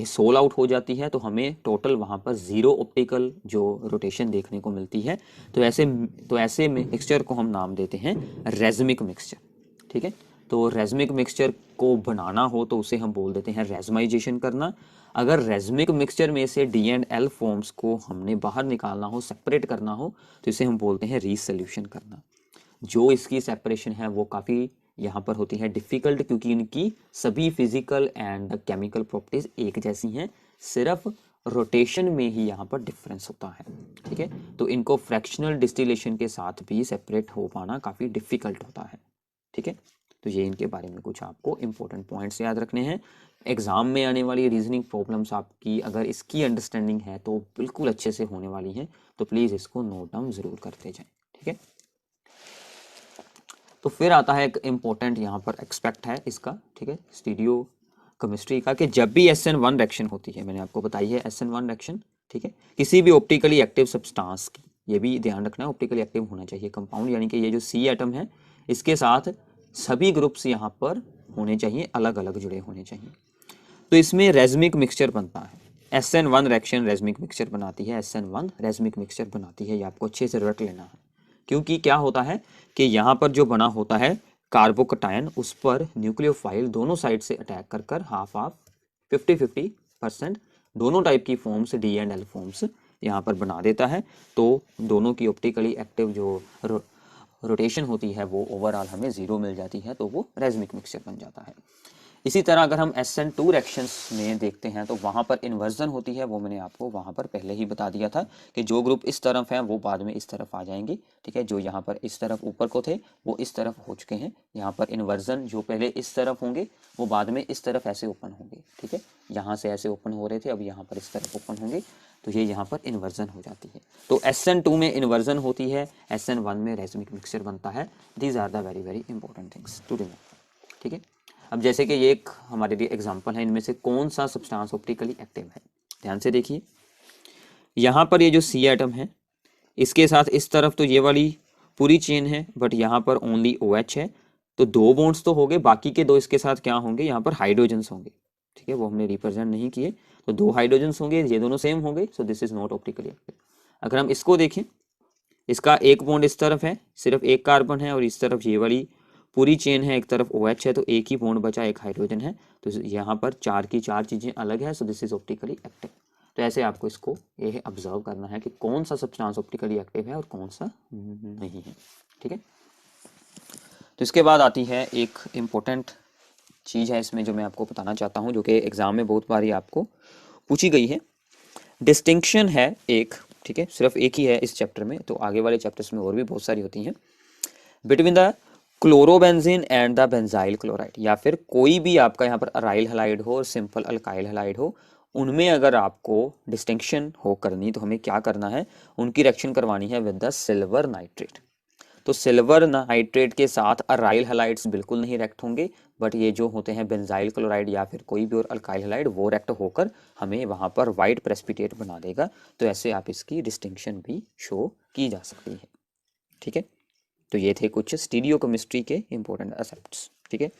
सोल आउट हो जाती है, तो हमें टोटल वहाँ पर 0 ऑप्टिकल जो रोटेशन देखने को मिलती है। तो ऐसे मिक्सचर को हम नाम देते हैं रेज़मिक मिक्सचर, ठीक है। तो रेज़मिक मिक्सचर को बनाना हो तो उसे हम बोल देते हैं रेज़माइजेशन करना। अगर रेज़मिक मिक्सचर में से D&L फॉर्म्स को हमने बाहर निकालना हो, सेपरेट करना हो, तो इसे हम बोलते हैं रीसोल्यूशन करना। जो इसकी सेपरेशन है वो काफ़ी यहाँ पर होती है डिफ़िकल्ट, क्योंकि इनकी सभी फिजिकल एंड केमिकल प्रॉपर्टीज एक जैसी हैं, सिर्फ रोटेशन में ही यहाँ पर डिफरेंस होता है, ठीक है। तो इनको फ्रैक्शनल डिस्टिलेशन के साथ भी सेपरेट हो पाना काफ़ी डिफ़िकल्ट होता है, ठीक है। तो ये इनके बारे में कुछ आपको इंपॉर्टेंट पॉइंट्स याद रखने हैं। एग्ज़ाम में आने वाली रीजनिंग प्रॉब्लम्स आपकी अगर इसकी अंडरस्टैंडिंग है तो बिल्कुल अच्छे से होने वाली हैं, तो प्लीज़ इसको नोट डाउन ज़रूर करते जाएं, ठीक है। तो फिर आता है एक इम्पोर्टेंट यहाँ पर एक्सपेक्ट है इसका, ठीक है, स्टीरियो केमिस्ट्री का, कि जब भी SN1 रिएक्शन होती है, मैंने आपको बताई है SN1 रिएक्शन, ठीक है, किसी भी ऑप्टिकली एक्टिव सब्सटेंस की, ये भी ध्यान रखना है ऑप्टिकली एक्टिव होना चाहिए कंपाउंड, यानी कि ये जो C एटम है इसके साथ सभी ग्रुप्स यहाँ पर होने चाहिए, अलग अलग जुड़े होने चाहिए। तो इसमें रेजमिक मिक्सचर बनता है, SN1 रिएक्शन रेजमिक मिक्सचर बनाती है, SN1 रेजमिक मिक्सचर बनाती है, ये आपको अच्छे से रट लेना है। क्योंकि क्या होता है कि यहाँ पर जो बना होता है कार्बोकटायन, उस पर न्यूक्लियोफाइल दोनों साइड से अटैक कर कर हाफ हाफ 50-50% दोनों टाइप की forms, D and L forms यहाँ पर बना देता है। तो दोनों की ऑप्टिकली एक्टिव जो रोटेशन होती है वो ओवरऑल हमें 0 मिल जाती है, तो वो रेजमिक मिक्सचर बन जाता है। इसी तरह अगर हम SN2 रिएक्शंस में देखते हैं तो वहाँ पर इन्वर्जन होती है, वो मैंने आपको वहाँ पर पहले ही बता दिया था कि जो ग्रुप इस तरफ हैं वो बाद में इस तरफ आ जाएंगे, ठीक है। जो यहाँ पर इस तरफ ऊपर को थे वो इस तरफ हो चुके हैं, यहाँ पर इन्वर्जन जो पहले इस तरफ होंगे वो बाद में इस तरफ ऐसे ओपन होंगे, ठीक है। यहाँ से ऐसे ओपन हो रहे थे, अब यहाँ पर इस तरफ ओपन होंगे, तो ये यहाँ पर इन्वर्जन हो जाती है। तो SN2 में इन्वर्जन होती है, SN1 में रेजमिक मिक्सचर बनता है। These are the very very important things to remember, ठीक है। अब जैसे कि ये एक हमारे लिए एग्जांपल है, इनमें से कौन सा सब्सटेंस ऑप्टिकली एक्टिव है, ध्यान से देखिए। यहाँ पर ये जो C एटम है इसके साथ इस तरफ तो ये वाली पूरी चेन है, बट यहाँ पर ओनली OH है, तो 2 बॉन्ड्स तो हो गए, बाकी के 2 इसके साथ क्या होंगे, यहाँ पर हाइड्रोजन्स होंगे, ठीक है, वो हमने रिप्रेजेंट नहीं किए, तो 2 हाइड्रोजन्स होंगे, ये दोनों सेम होंगे, सो this is not optically active. अगर हम इसको देखें, इसका एक बॉन्ड इस तरफ है, सिर्फ एक कार्बन है, और इस तरफ ये वाली पूरी चेन है, एक तरफ OH है, तो एक ही बॉन्ड बचा, एक हाइड्रोजन है, तो यहाँ पर 4 की 4 चीज़ें अलग है, so this is optically active. तो ऐसे आपको इसको ये ऑब्जर्व करना है कि कौन सा सब्सटेंस ऑप्टिकली एक्टिव है और कौन सा नहीं है, ठीक है। तो इसके बाद आती है एक इम्पोर्टेंट चीज़ है इसमें जो मैं आपको बताना चाहता हूँ, जो कि एग्जाम में बहुत बारी आपको पूछी गई है। डिस्टिंक्शन है एक, ठीक है, सिर्फ एक ही है इस चैप्टर में, तो आगे वाले चैप्टर्स में और भी बहुत सारी होती हैं, between the chlorobenzene and the benzyl chloride, या फिर कोई भी आपका यहाँ पर अराइल हैलाइड हो और सिंपल अल्काइल हैलाइड हो, उनमें अगर आपको डिस्टिंक्शन हो करनी तो हमें क्या करना है, उनकी रिएक्शन करवानी है विद द सिल्वर नाइट्रेट। तो सिल्वर नाइट्रेट के साथ अराइल हैलाइड्स बिल्कुल नहीं रिएक्ट होंगे, बट ये जो होते हैं बेंजाइल क्लोराइड या फिर कोई भी और अल्काइल हैलाइड, वो रिएक्ट होकर हमें वहाँ पर वाइट प्रेसिपिटेट बना देगा। तो ऐसे आप इसकी डिस्टिंक्शन भी शो की जा सकती है, ठीक है। तो ये थे कुछ स्टीरियोकेमिस्ट्री के इंपॉर्टेंट एस्पेक्ट्स, ठीक है।